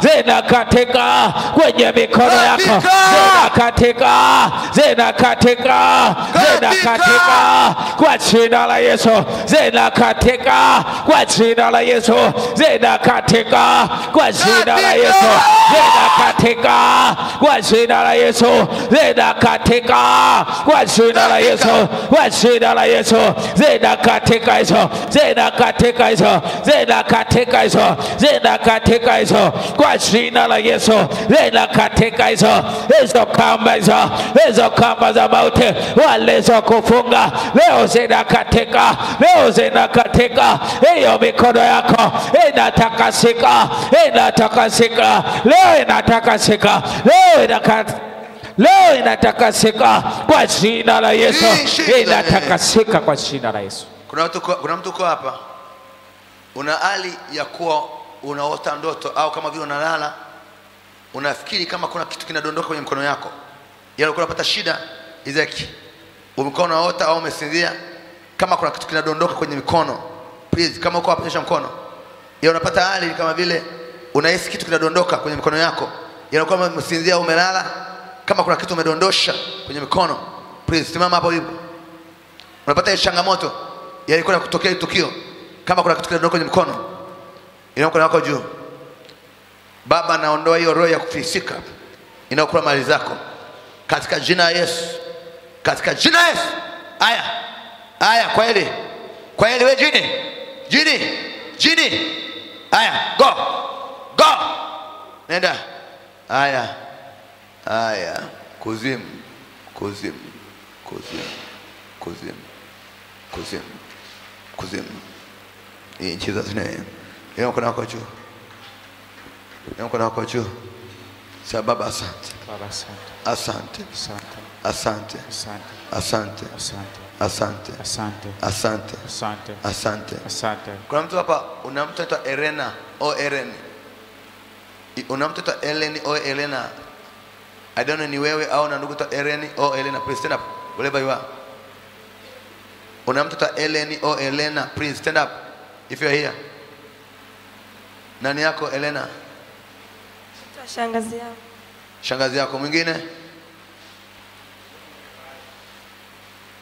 zina katika kwenye mikono yako, zina katika kwa jina la Yesu, zina katika kwa jina la Yesu, zina katika kwa jina la Yesu, zina katika kwa jina la Yesu, zina katika kwa jina la Yesu, kwa jina la Yesu, zina katika hizo, zina katika hizo, zina katika hizo, zina katika hizo kwa jina la Yesu, zina katika hizo, hizo kamba za mauti walizo kufunga leo, zina katika, leo zina katika hiyo mikono yako, inatakasika, leo inatakasika, leo inatakasika kwa jina la Yesu, inatakasika kwa jina la Yesu. Kuna mtu kwa hapa una hali ya kuwa unaota ndoto, au kama vile unalala unafikiri kama kuna kitu kinadondoka kwenye mkono yako, yale unapata shida izeki, umekuwa unaota au umesinzia kama kuna kitu kinadondoka kwenye mikono. Please, kama uko hapa nyosha mkono. Yale unapata hali kama vile unahisi kitu kinadondoka kwenye mikono yako, yale kama umesinzia au umelala, kama kuna kitu umedondosha kwenye mikono. Please simama hapo ulipo. Unapata changamoto yalikuwa kutokea tukio, kama kuna kitu kinadondoka kwenye mkono, ina mkono wako juu. Baba, naondoa hiyo roho ya kufisika inayokula mali zako katika jina la Yesu, katika jina la Yesu. Aya, kwa ile wewe jini. Aya, go. Nenda. Aya, kuzimu. In Jesus name. Ina mkono wako juu. Sasa Baba, asante. Kuna mtu hapa una mtoto Elena au Eren. Una mtoto Eleni au Elena. I don't know ni wewe au na ndugu to Eleni au Elena. Please stand up wherever you are. Una mtoto Eleni au Elena. Please stand up if you are here. Nani yako Elena? Shangazi yako. Shangazi yako. Mwingine?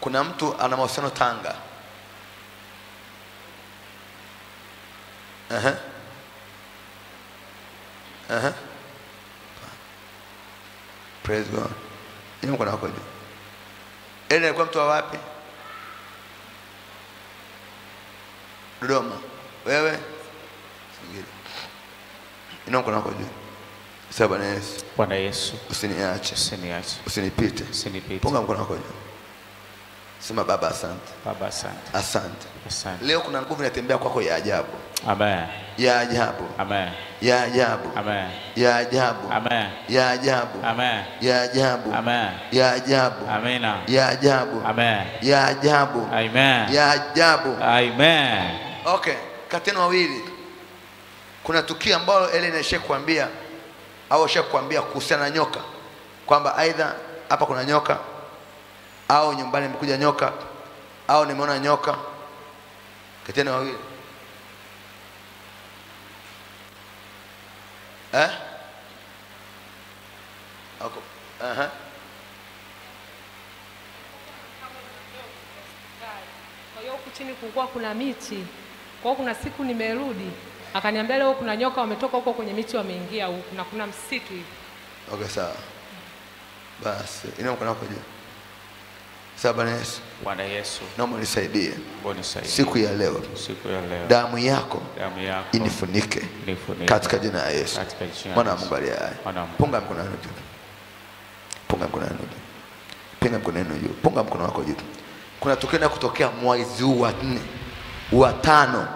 Kuna mtu ana mahusiano Tanga. Praise God. Ni mko na wako juu. Ele alikuwa mtu wa wapi? Dodoma. Wewe? Singida. Ina mko na wako juu. Sasa Bwana Yesu. Bwana Yesu. Usiniache. Usiniache. Usinipite. Usinipite. Punga mkono wako juu. Sema Baba asante. Baba asante. Asante. Asante. Leo kuna nguvu inatembea kwako ya ajabu. Amen. Ya ajabu. Amen. Ya ajabu. Amen. Ya ajabu. Amen. Ya ajabu. Amen. Ya ajabu. Amen. Ya ajabu. Amina. Ya ajabu. Amen. Ya ajabu. Amen. Ya ajabu. Amen. Okay, kateno wawili. Kuna tukio ambalo Ellen alishakwambia au ashakwambia kuhusiana na nyoka, kwamba aidha hapa kuna nyoka au nyumbani imekuja nyoka au nimeona nyoka. Kateno wawili. Okay. Kwa hiyo huku chini kulikuwa kuna miti. Kwa hiyo kuna siku nimerudi, akaniambia leo kuna nyoka wametoka huko kwenye miti wameingia huku na kuna msitu hivi. Okay, sawa. Basi, ina mkono wako juu. Sawa Bwana Yesu. Bwana Yesu. Naomba unisaidie. Bwana nisaidie. Siku ya leo. Siku ya leo. Damu yako. Damu yako. Inifunike. Inifunike. Katika jina la Yesu. Katika jina. Mwana wa Mungu aliye hai. Punga mkono wako juu. Punga mkono wako juu. Punga mkono wako juu. Punga mkono wako juu. Kuna tukio na kutokea mwezi huu wa 4, wa 5,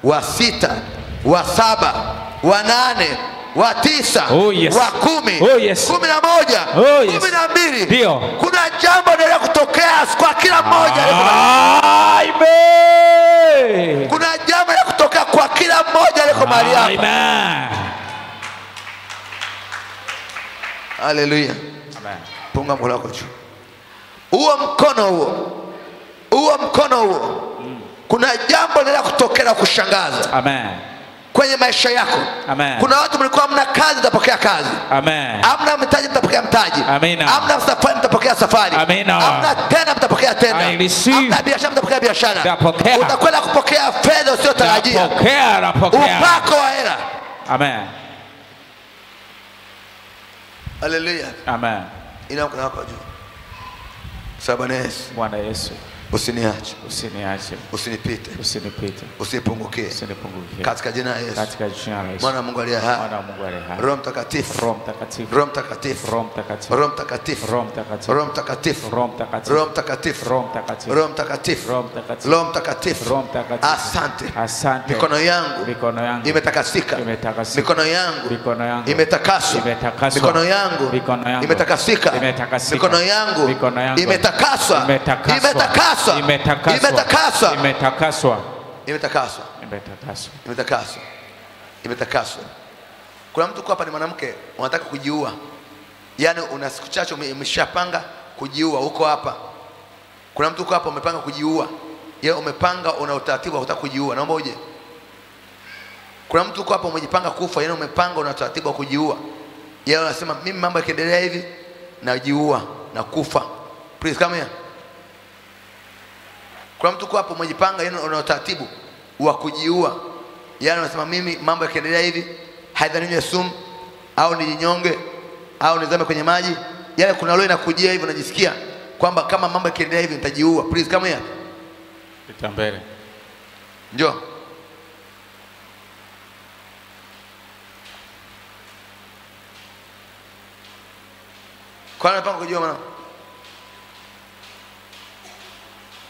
wa 6, wa 7, wa 8, wa 9, oh yes, wa 10, oh yes, 11, oh yes, 12. Ndio. Kuna jambo linalo kutokea kwa kila mmoja. Amen. Kuna jambo linalo kutokea kwa kila mmoja aliko mahali hapa. Amen. Haleluya. Amen. Punga mkono wako juu. Huo mkono huo. Huo mkono huo. Kuna jambo linalo kutokea la kushangaza. Amen. Kwenye maisha yako. Amen. Kuna watu mlikuwa hamna kazi, mtapokea kazi. Amen. Hamna mtaji, mtapokea mtaji. Amina. Hamna safari, mtapokea safari. Amina. Hamna tena, mtapokea tena. Hamna biashara, mtapokea biashara. Napokea. Utakwenda kupokea fedha usiyotarajia. Napokea. Upako wa hela. Amen. Haleluya. Amen. Ina mkono wako juu. Bwana Yesu. Bwana Yesu. Usiniache. Usiniache. Usinipite. Usinipite. Usinipungukie. Usinipungukie. Katika jina la Yesu. Katika jina la Yesu. Mwana wa Mungu aliye hai. Mwana wa Mungu aliye hai. Roho Mtakatifu. Roho Mtakatifu. Roho Mtakatifu. Roho Mtakatifu. Roho Mtakatifu. Roho Mtakatifu. Roho Mtakatifu. Roho Mtakatifu. Roho Mtakatifu. Roho Mtakatifu. Roho Mtakatifu. Roho Mtakatifu. Roho Mtakatifu. Roho Mtakatifu. Asante. Asante. Mikono yangu. Mikono yangu. Imetakasika. Imetakasika. Mikono yangu. Mikono yangu. Imetakaswa. Imetakaswa. Mikono yangu. Mikono yangu. Imetakasika. Imetakasika. Mikono yangu. Mikono yangu. Imetakaswa. Imetakaswa. Imetakaswa. Imetakaswa. Imetakaswa. Imetakaswa. Imetakaswa. Imetakaswa. Imetakaswa. Imetakaswa. Kuna mtu kwa hapa ni mwanamke unataka kujiua. Yaani una siku chache umeshapanga kujiua, uko hapa. Kuna mtu kwa hapa umepanga kujiua. Yeye umepanga una utaratibu wa kutaka kujiua. Naomba uje. Kuna mtu kwa hapa umejipanga kufa, yaani umepanga una utaratibu wa kujiua. Yeye anasema mimi mambo yakiendelea hivi najiua na kufa. Please come here. Kuna mtu kwa hapo umejipanga, yaani una utaratibu wa kujiua. Yaani unasema mimi mambo yakiendelea hivi haidha ninywe sumu au nijinyonge au nizame kwenye maji. Yaani kuna roho inakujia hivi unajisikia kwamba kama mambo yakiendelea hivi nitajiua. Please come here. Pita mbele. Njoo. Kwa nini unapanga kujiua mwana?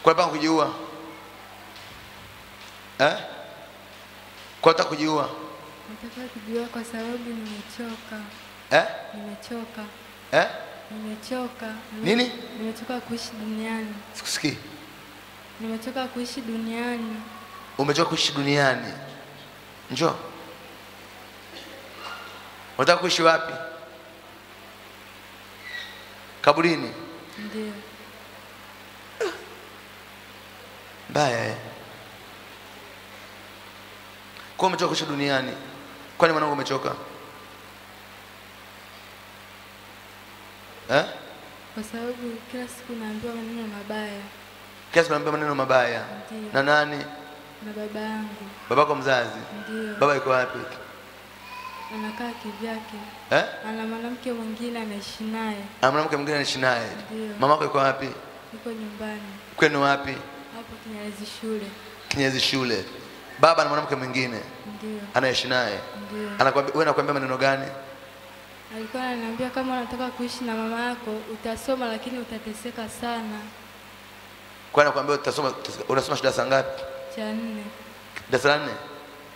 Kwa nini unapanga kujiua? Kwa nini kujiua? Nataka kujiua kwa sababu nimechoka. Nimechoka. Nimechoka. Nini? Nimechoka kuishi duniani. Sikusikii. Nimechoka kuishi duniani. Umechoka kuishi duniani. Njoo. Unataka kuishi wapi? Kaburini. Ndio. Mbaya. Kwa umechoka kuishi duniani. Kwani mwanangu umechoka? Kwa sababu kila siku naambiwa maneno mabaya. Kiasi unaambia maneno mabaya. Ndiyo. Na nani? Na baba yangu. Babako mzazi? Ndiyo. Baba yuko wapi? Anakaa kivyake. Ana mwanamke mwingine anaishi naye. Ana mwanamke mwingine anaishi naye. Ndiyo. Mamako yuko wapi? Yuko nyumbani. Kwenu wapi? Hapo Kinyerezi shule. Kinyerezi shule. Baba na mwanamke mwingine? Ndiyo. Anaishi naye? Ndiyo. Anakuambia, wewe unakuambia maneno gani? Alikuwa ananiambia kama unataka kuishi na mama yako utasoma, lakini utateseka sana. Kwa anakuambia utasoma, unasoma shule saa ngapi? Cha 4. Darasa la 4?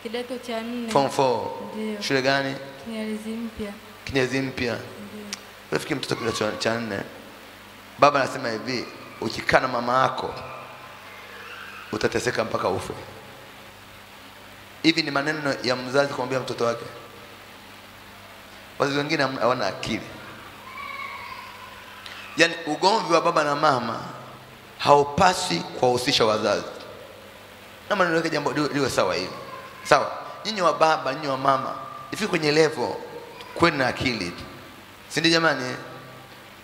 Kidato cha 4. Form 4. Ndiyo. Shule gani? Kinyerezi mpya. Kinyerezi mpya. Ndiyo. Unafikiri mtoto kidato cha 4? Baba anasema hivi, ukikaa na mama yako utateseka mpaka ufe. Hivi ni maneno ya mzazi kumwambia mtoto wake. Wazazi wengine hawana akili. Yaani ugomvi wa baba na mama haupasi kuwahusisha wazazi. Na maneno yake jambo liwe sawa hili. Sawa? Nyinyi wa baba, nyinyi wa mama, ifike kwenye level kweni na akili. Si ndio jamani?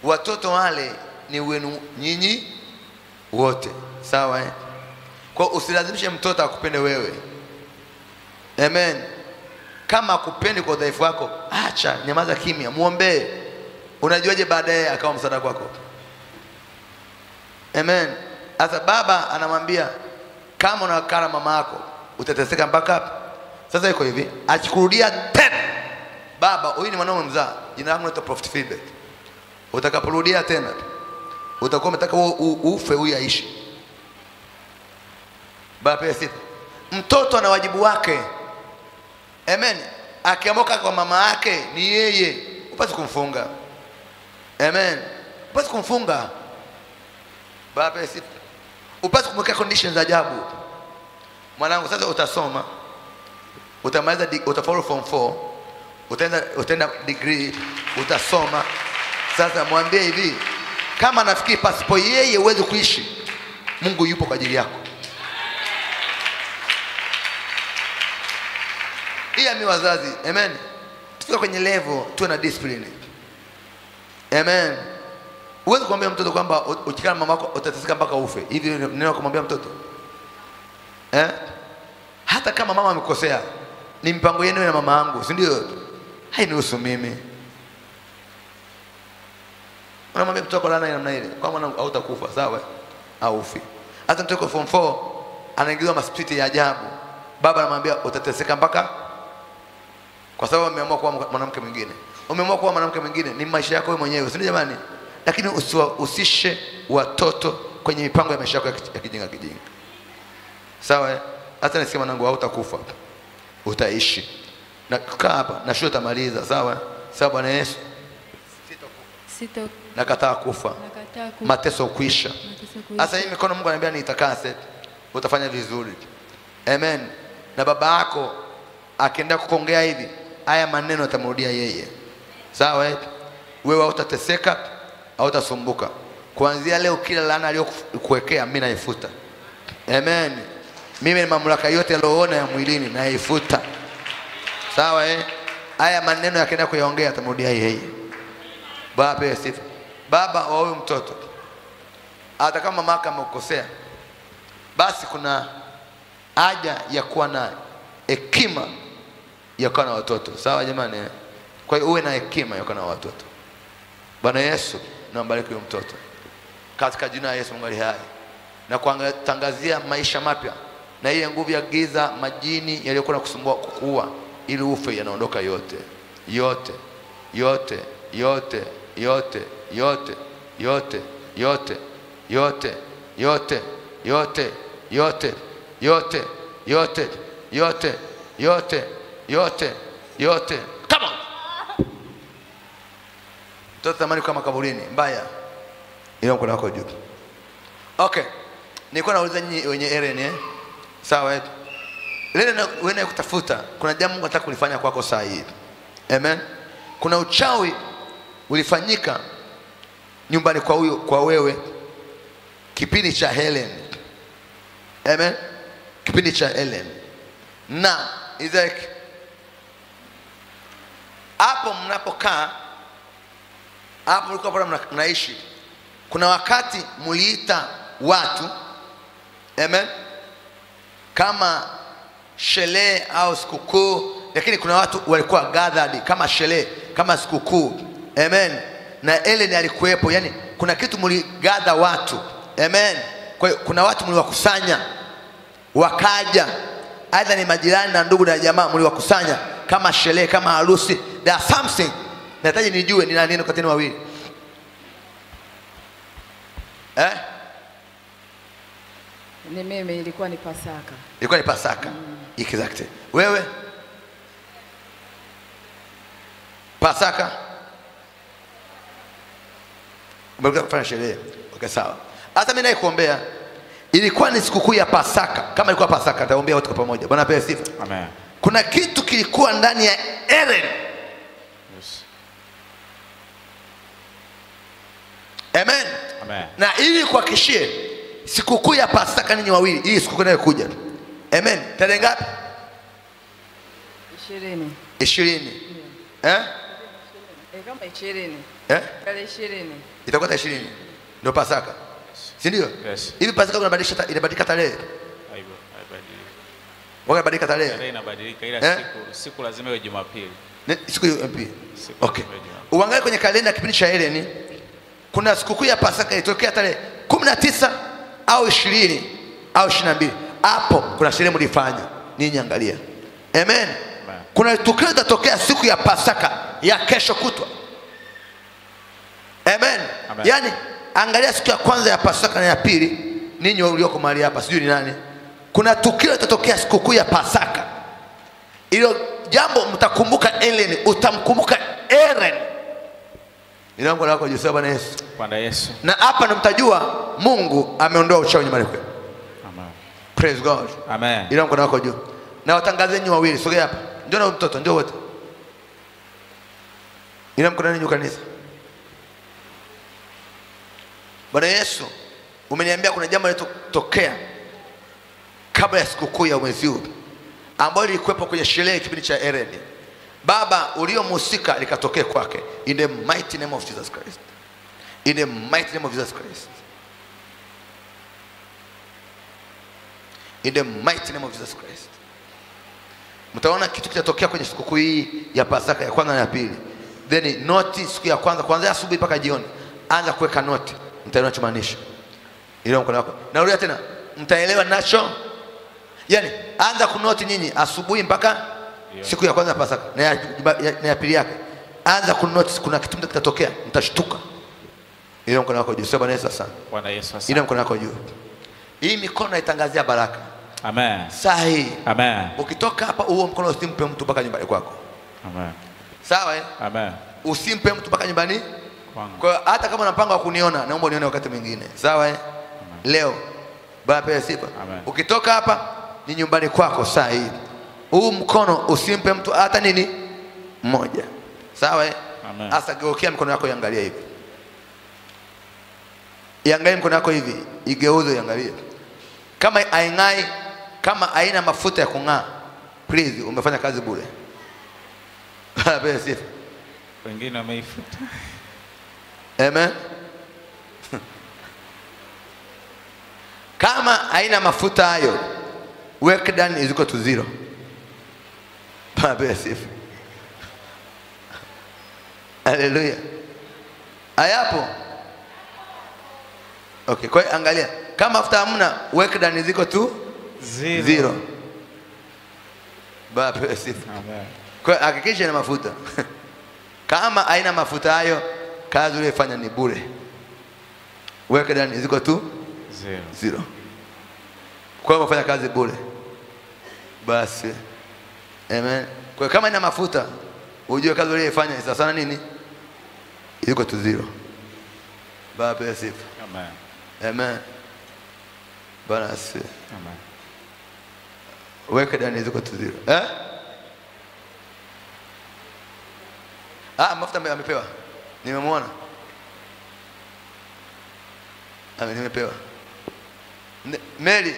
Watoto wale ni wenu nyinyi wote. Sawa? Kwa usilazimishe mtoto akupende wewe. Amen. Kama akupendi kwa udhaifu wako, acha, nyamaza kimya, muombe. Unajuaje baadaye akawa msaada kwako? Amen. Sasa baba anamwambia kama unakaa na mama yako utateseka mpaka hapa. Sasa iko hivi, akikurudia tena, baba, huyu ni mwanao mzaa, jina langu naitwa Prophet Philbert. Utakaporudia tena, utakuwa umetaka ufe huyu aishi. Baba pia sifa. Mtoto ana wajibu wake. Amen. Akiamoka kwa mama yake ni yeye, upasi kumfunga. Amen. Upasi kumfunga. Baba pia sifa. Upasi kumwekea conditions za ajabu. Mwanangu, sasa utasoma, utamaliza, utafollow form 4, utaenda degree, utasoma. Sasa mwambie hivi, kama nafikiri pasipo yeye uweze kuishi, Mungu yupo kwa ajili yako. Iya mi wazazi, amen. Tufika kwenye level tuwe na discipline. Amen. Uweze kumwambia mtoto kwamba ukikaa na mama yako utateseka mpaka ufe. Hivi neno kumwambia mtoto? Hata kama mama amekosea, ni mpango yenu na mama yangu, si ndio? Hainihusu mimi. Unamwambia mtoto kwa namna ile, kwa maana hautakufa, sawa? Au ufi. Hata mtoto form 4 anaingizwa maspiti ya ajabu. Baba anamwambia utateseka mpaka, kwa sababu ameamua kuwa mwanamke mwingine. Umeamua kuwa mwanamke mwingine, ni maisha yako wewe mwenyewe, si ndio jamani? Lakini usiwahusishe watoto kwenye mipango ya maisha yako ya kijinga. Sawa? Hata nisikia mwanangu hautakufa, utaishi. Na kaa hapa na shule utamaliza, sawa? Sawa Bwana Yesu. Nakataa kufa. Mateso kuisha. Sasa hii mikono Mungu ananiambia niitakase, utafanya vizuri. Amen. Na baba yako akienda kukuongea hivi, haya maneno atamrudia yeye. Sawa? Wewe hautateseka, hautasumbuka. Kuanzia leo kila laana aliyokuwekea mimi naifuta. Amen. Mimi ni mamlaka yote yaliyoona ya mwilini naifuta. Sawa? Haya maneno yakienda kuyaongea atamrudia yeye. Baba Yesu. Baba wa huyu mtoto, hata kama mama yake amekosea, basi kuna haja ya kuwa na hekima ya kuwa na watoto. Sawa jamani? Kwa hiyo uwe na hekima ya kuwa na watoto. Bwana Yesu, naombariki huyu mtoto katika jina la Yesu Mungu aliye hai, na kuangazia maisha mapya, na ile nguvu ya giza, majini yaliyokuwa kusumbua kukuua ili ufe, yanaondoka yote yote yote yote yote yote yote yote yote yote yote yote yote yote yote yote yote yote. Come on. Mtoto tamani kama kaburini mbaya, ile mkono wako juu. Okay, nilikuwa nauliza nyinyi wenye Eren, sawa? Leo wewe kutafuta, kuna jambo Mungu anataka kulifanya kwako saa hii. Amen. Kuna uchawi ulifanyika nyumbani kwa wewe kipindi cha Helen. Amen. Kipindi cha Helen. Na Isaac, hapo mnapokaa, hapo mlikuwa mnaishi, kuna wakati muliita watu Amen. Kama sherehe au sikukuu, lakini kuna watu walikuwa gathered kama sherehe, kama sikukuu. Amen. Na Ellen alikuwepo, yani kuna kitu mligather watu. Amen. Kwa hiyo kuna watu mliwakusanya wakaja, aidha ni majirani na ndugu na jamaa, mliwakusanya kama sherehe, kama harusi. There are something nahitaji nijue ni nani kati yenu wawili. Ni mimi, ilikuwa ni Pasaka. Ilikuwa ni Pasaka. Exactly. Wewe? Pasaka? Umekuja kufanya sherehe. Okay, sawa. Hata mimi naikuombea. Ilikuwa ni sikukuu ya Pasaka. Kama ilikuwa Pasaka, nitaombea wote kwa pamoja. Bwana apewe sifa. Amen. Kuna kitu kilikuwa ndani ya Ellen. Yes. Amen. Amen. Na ili kuhakikishie sikukuu ya Pasaka ninyi wawili, hii sikukuu inayokuja. Amen. Tarehe ngapi? 20. 20. Kama 20. Tarehe 20. Itakuwa tarehe 20. Ndio Pasaka. Si ndio? Yes. Hivi Pasaka inabadilika tarehe? Haibadiliki. Inabadilika tarehe? Tarehe inabadilika, ila siku lazima iwe Jumapili. Siku hiyo MP. Okay. Uangalie kwenye kalenda kipindi cha Ellen, kuna sikukuu ya Pasaka ilitokea tarehe 19 au 20 au 22. Hapo kuna sherehe mlifanya. Ninyi angalia. Amen. Kuna tukio litatokea siku ya Pasaka ya kesho kutwa. Amen. Yaani angalia siku ya kwanza ya Pasaka na ya pili, ninyi walioko mahali hapa sijui ni nani. Kuna tukio litatokea sikukuu ya Pasaka. Hilo jambo mtakumbuka Ellen, utamkumbuka Ellen. Ninaomba lako Yesu, Bwana Yesu. Bwana Yesu. Na hapa ndo mtajua Mungu ameondoa uchawi nyumbani kwenu. Amen. Praise God. Amen. Ninaomba lako juu. Na watangazeni wawili, sogea hapa. Ndio na mtoto, ndio wote. Ninaomba nani kanisa. Bwana Yesu, umeniambia kuna jambo litotokea kabla ya sikukuu ya mwezi huu ambayo ilikuwepo kwenye sherehe kipindi cha Ellen. Baba, uliomhusika likatokea kwake. In the mighty name of Jesus Christ. In the mighty name of Jesus Christ. In the mighty name of Jesus Christ. Mtaona kitu kitatokea kwenye sikukuu hii ya Pasaka ya kwanza na ya pili. Then noti siku ya kwanza kuanzia asubuhi mpaka jioni, anza kuweka noti. Mtaelewa nachomaanisha. Ile mkono wako. Narudia tena. Mtaelewa nacho. Yaani anza kunoti nyinyi asubuhi mpaka siku ya kwanza ya Pasaka na ya pili yake. Anza kunoti, kuna kitu kitatokea, mtashtuka. Ile mkono wako juu. Sema Bwana Yesu asante. Bwana Yesu asante. Ile mkono wako juu. Hii mikono itangazia baraka. Amen. Sahi. Amen. Ukitoka hapa huo mkono usimpe mtu mpaka nyumbani kwako. Amen. Sawa Amen. Usimpe mtu mpaka nyumbani kwangu. Kwa hiyo hata kama una mpango wa kuniona, naomba unione wakati mwingine. Sawa Leo Bwana pewe sifa. Ukitoka hapa ni nyumbani kwako saa hii. Huu mkono usimpe mtu hata nini mmoja. Sawa Amen. Asa geukia mkono wako, iangalia hivi. Iangalie mkono wako hivi, igeuze iangalie. Kama haing'ai, kama haina mafuta ya kung'aa, please umefanya kazi bure. Bwana pewe sifa. Wengine wameifuta. Amen. Kama haina mafuta hayo, work done is equal to 0. Baba sifa. Haleluya. Ayapo. Okay, kwa hiyo angalia, kama mafuta hamna, work done is equal to 0. Baba sifa. Amen. Kwa hiyo hakikisha ina mafuta. Kama haina mafuta hayo, kazi uliyofanya ni bure. Work done is equal to 0. Kwa hiyo umefanya kazi bure. Basi. Amen. Kwa hiyo kama ina mafuta, ujue kazi uliyofanya ni sawa nini? Is equal to 0. Baba yasifu. Amen. Amen. Bwana asifiwe. Amen. Work done is equal to 0. Mafuta amepewa. Nimemwona. Nimepewa. Mary,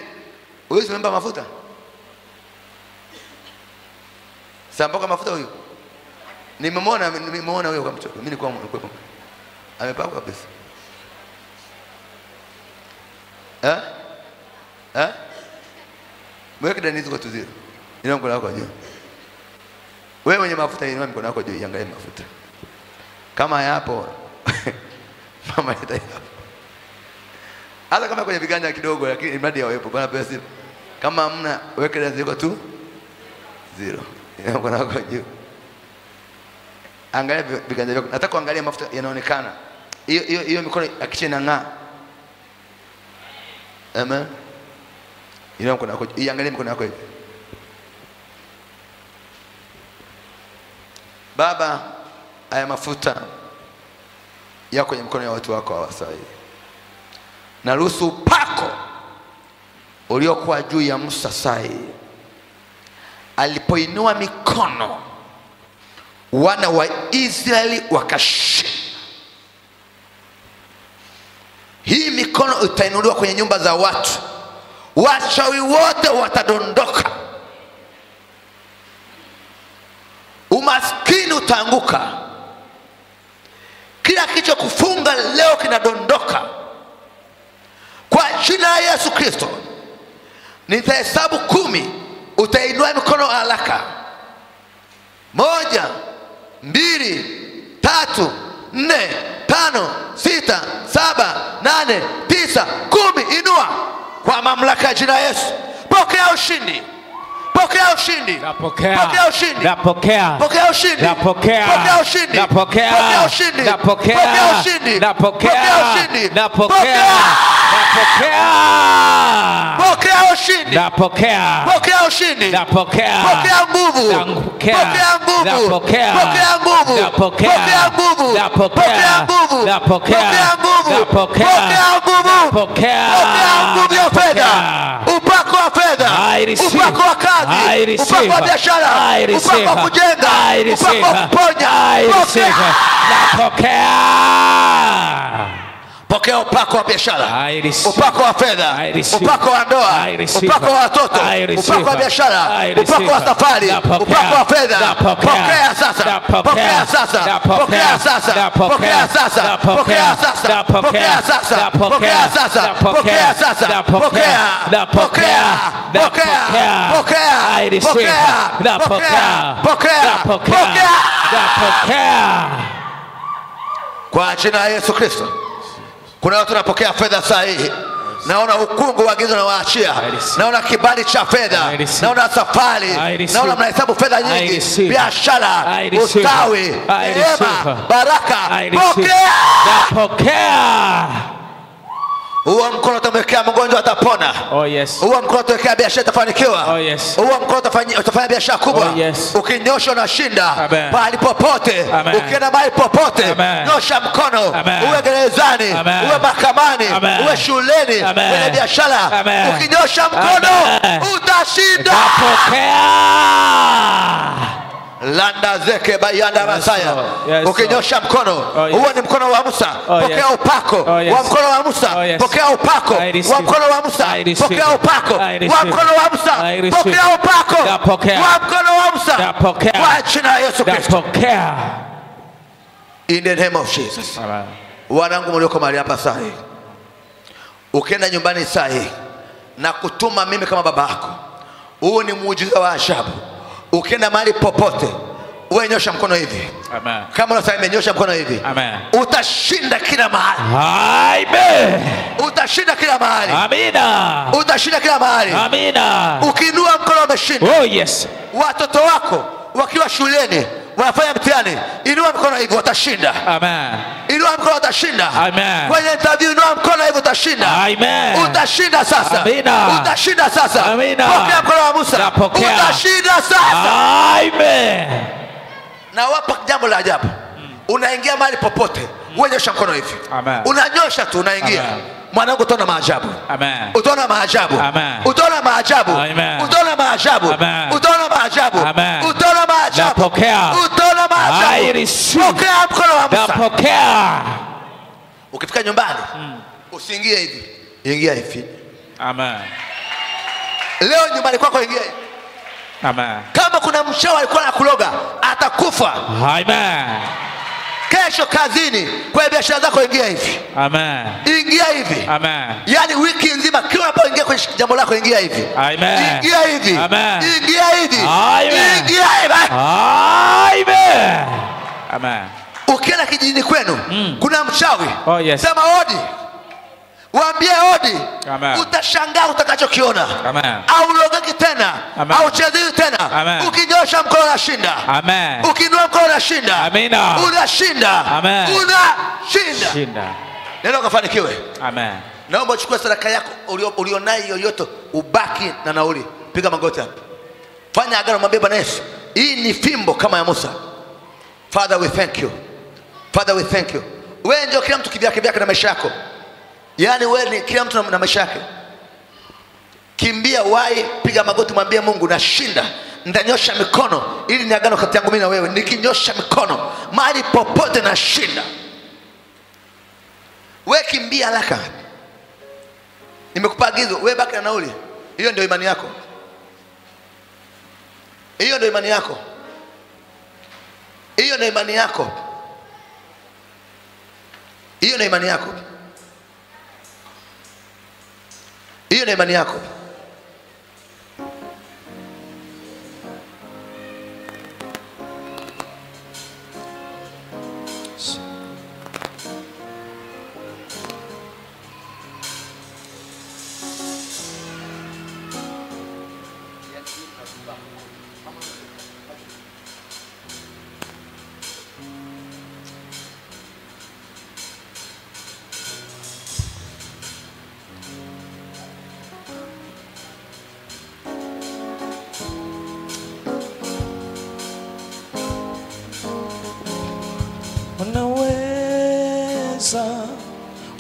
huyu simempa mafuta? Sampoka mafuta huyu. Nimemwona huyo kwa mtoto. Mimi nilikuwa mkwepo. Amepakwa kabisa. Mweke Denise kwa tuzio. Inua mkono wako juu. Wewe mwenye mafuta inua mkono wako juu, iangalie mafuta. Kama yapo mama nita yapo. Hata kama kwenye viganja kidogo lakini mradi yawepo. Bwana pewe sifa. Kama hamna weke Denise kwa tu 0. Inua mkono wako juu. Angalia viganja vyako. Nataka kuangalia mafuta yanaonekana. Hiyo mikono akiche inang'aa. Amen. Inua mkono wako, iangalie mkono wako hivi. Baba, haya mafuta yako kwenye mkono ya watu wako hawa sasa hivi. Na ruhusu upako uliokuwa juu ya Musa sasa hivi. Alipoinua mikono, wana wa Israeli wakashinda. Hii mikono itainuliwa kwenye nyumba za watu. Wachawi wote watadondoka. Umaskini utaanguka. Kila kicho kufunga leo kinadondoka. Kwa jina la Yesu Kristo. Nitahesabu 10. Utainua mikono haraka. 1, 2, 3, 4, 5, 6, 7, 8, 9, 10. Inua kwa mamlaka ya jina Yesu. Pokea ushindi. Pokea ushindi. Napokea. Pokea ushindi. Napokea. Pokea ushindi. Napokea. Pokea ushindi. Napokea. Pokea ushindi. Napokea. Pokea ushindi. Napokea. Pokea ushindi. Napokea. Napokea. Pokea ushindi. Napokea. Pokea ushindi. Napokea. Pokea nguvu. Napokea. Pokea nguvu. Napokea. Pokea nguvu. Napokea. Pokea nguvu. Napokea. Pokea nguvu. Napokea. Pokea nguvu. Napokea. Pokea nguvu. Napokea. Pokea nguvu ya fedha. Upako wa fedha. I receive. Upako wa kazi. I receive. Upako wa biashara. I receive. Upako wa kujenga. I receive. Upako wa kuponya. I receive. Napokea. Pokea upako wa biashara. I receive. Upako wa fedha. I receive. Upako wa ndoa. I receive. Upako wa watoto. I receive. Upako wa biashara. I receive. Upako wa safari. Napokea. Upako wa fedha. Napokea. Pokea sasa. Napokea. Pokea sasa. Pokea sasa. Pokea sasa. Pokea sasa. Pokea sasa. Pokea sasa. Pokea sasa. Pokea. Pokea. Pokea. Pokea. I receive. Pokea. Napokea. Pokea. Napokea. Napokea. Kwa jina la Yesu Kristo. Kuna watu wanapokea fedha saa hii. Naona ukungu wa giza na waachia. Naona kibali cha fedha. Naona safari. Naona mnahesabu fedha nyingi. Biashara, ustawi, neema, baraka. Pokea. Napokea. Huo mkono utamwekea mgonjwa atapona. Oh yes. Huo mkono utawekea biashara itafanikiwa. Oh yes. Huo mkono utafanya biashara kubwa. Oh yes. Ukinyosha unashinda. Amen. Mahali popote. Amen. Ukienda mahali popote. Amen. Nyosha mkono. Amen. Uwe gerezani. Amen. Uwe mahakamani. Amen. Uwe shuleni. Amen. Kwenye biashara. Amen. Ukinyosha mkono Amen. utashinda. Napokea. Landa zeke bayanda masaya. Yes, Ukinyosha mkono. Huo ni mkono wa Musa. Pokea upako wa mkono wa Musa. Pokea upako wa mkono wa Musa. Pokea upako wa mkono wa Musa. Pokea upako wa mkono wa Musa. Kwa jina la Yesu Kristo. Napokea. In the name of Jesus. Wanangu mlioko mahali hapa saa hii. Ukienda nyumbani saa hii na kutuma mimi kama baba yako. Huu ni muujiza wa ajabu. Ukienda mahali popote, wewe nyosha mkono hivi. Amen. Kama unasema nyosha mkono hivi. Amen. Utashinda kila mahali. Amen. Utashinda kila mahali. Amina. Utashinda kila mahali. Amina. Ukiinua mkono umeshinda. Oh yes. Watoto wako wakiwa shuleni wanafanya mtihani, inua mkono hivi watashinda. Amen. Inua mkono utashinda. Amen. Kwenye interview inua mkono hivi utashinda. Amen. Utashinda sasa. Amina. Utashinda sasa. Amina. Pokea mkono wa Musa. Napokea. Utashinda sasa. Amen. Na wapa jambo la ajabu. Unaingia mahali popote, wewe nyosha mkono hivi. Amen. Unanyosha tu unaingia. Amen. Mwanangu utaona maajabu. Amen. Utaona maajabu. Amen. Utaona maajabu. Amen. Utaona maajabu. Amen. Utaona maajabu. Amen. Utaona maajabu. Napokea. Utaona maajabu. I receive. Pokea mkono wa Musa. Napokea. Ukifika nyumbani, usiingie hivi. Ingia hivi. Amen. Leo nyumbani kwako ingia hivi. Amen. Kama kuna mchawi alikuwa anakuloga, atakufa. Amen. Kesho Kesho kazini, kwa biashara zako ingia hivi. Amen. Ingia hivi. Amen. Yaani wiki nzima kila unapoingia kwenye jambo lako ingia hivi. Amen. Ingia hivi. Amen. Ingia hivi. Amen. Ingia hivi. Amen. Amen. Ukienda kijijini kwenu, kuna mchawi. Oh, yes. Sema odi. Waambie odi. Amen. Utashangaa utakachokiona. Amen. Au ulogeki tena. Amen. Au cheziwi tena. Amen. Ukinyosha mkono unashinda. Amen. Ukinua mkono unashinda. Amina. Unashinda. Amen. Unashinda. Shinda. Nenda ukafanikiwe. Amen. Naomba uchukue sadaka yako ulionayo yoyote, ubaki na nauli. Piga magoti hapo. Fanya agano, mwambie Bwana Yesu, hii ni fimbo kama ya Musa. Father we thank you. Father we thank you. Wewe ndio kila mtu kivyake na maisha yako. Yaani wewe ni kila mtu na maisha yake. Kimbia, wahi, piga magoti, mwambie Mungu nashinda. Ndanyosha mikono ili ni agano kati yangu mimi na wewe. Nikinyosha mikono mahali popote nashinda. Wewe kimbia haraka. Nimekupa agizo, wewe baki na nauli. Hiyo ndio imani yako. Hiyo ndio imani yako. Hiyo ndio imani yako. Hiyo ndio imani yako. Hiyo ndio imani yako.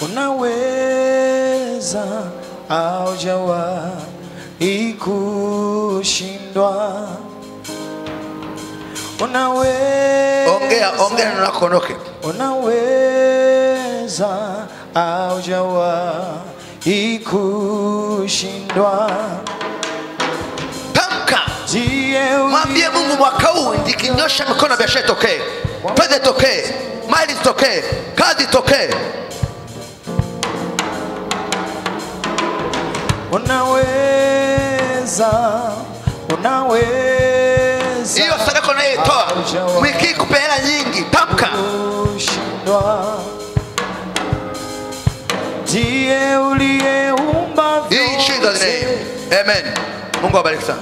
Unaweza haujawahi kushindwa. Unaweza. Ongea neno lako ondoke. Unaweza haujawahi kushindwa. Tamka. Mwambie Mungu mwaka huu nikinyosha mikono biashara itokee. Fedha itokee. Mali itokee. Kazi itokee. Unaweza. Hiyo sadaka unayotoa wiki kupe hela nyingi. Tamka. Ndiye uliyeumba vyote. In Jesus name. Amen. Mungu awabariki sana.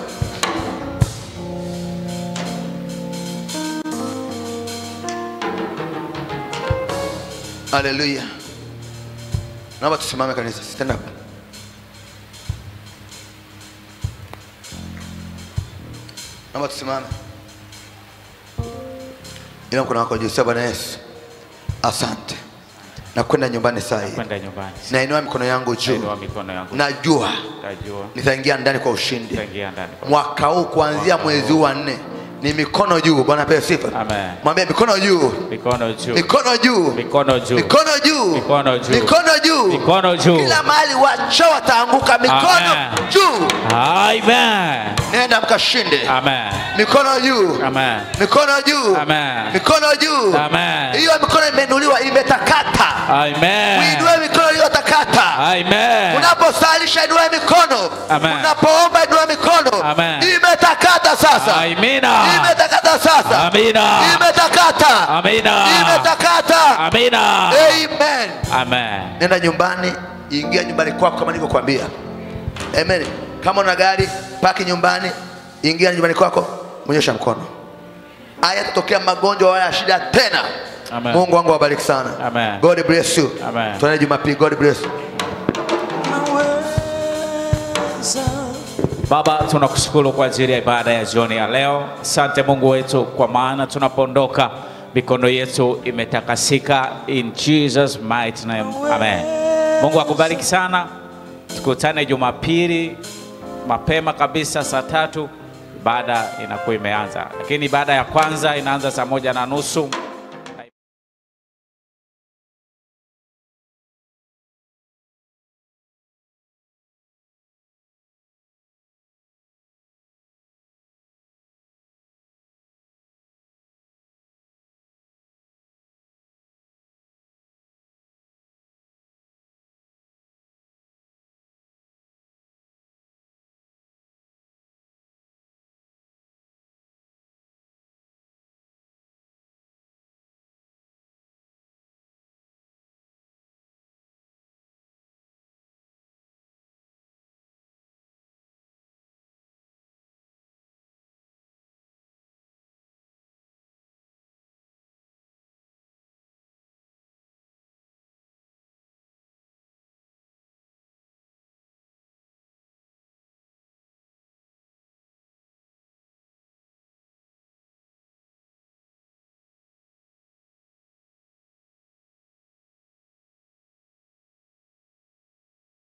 Hallelujah. Naomba tusimame kanisa. Stand up. Naomba tusimame. Ila mkono wako juu. Sema Bwana Yesu, asante. Na kwenda nyumbani saa hii. Kwenda nyumbani. Na inua mikono yangu juu. Inua mikono yangu. Najua nitaingia ndani kwa ushindi. Mwaka huu kuanzia mwezi huu wa 4 ni mikono juu. Bwana apewe sifa. Amen. Mwambie mikono juu. Mikono juu. Mikono juu. Mikono juu. Mikono juu. Mikono juu. Mikono juu. Mikono juu. Kila mahali wacha wataanguka. Mikono juu. Amen. Nenda mkashinde. Amen. Mikono juu. Amen. Mikono juu. Amen. Mikono juu. Amen. Hiyo mikono imenuliwa, imetakata. Amen. Uinue mikono iliyotakata. Amen. Unaposalisha inua mikono. Amen. Unapoomba inua mikono. Amen. Imetakata sasa. Amina. Imetakata sasa. Amina. Imetakata. Amina. Imetakata. Amina. Amen. Amen. Nenda nyumbani, ingia nyumbani kwako kama nilivyokuambia. Amen. Kama una gari, paki nyumbani, ingia nyumbani kwako, mnyosha mkono. Haya tutokea magonjwa wala shida tena. Amen. Mungu wangu awabariki sana. Amen. God bless you. Amen. Tuone Jumapili. God bless you. Baba, tunakushukuru kwa ajili ya ibada ya jioni ya leo. Asante Mungu wetu, kwa maana tunapoondoka mikono yetu imetakasika. In Jesus mighty name. Amen. Mungu akubariki sana. Tukutane Jumapili mapema kabisa saa 3. Ibada inakuwa imeanza, lakini ibada ya kwanza inaanza saa 1:30.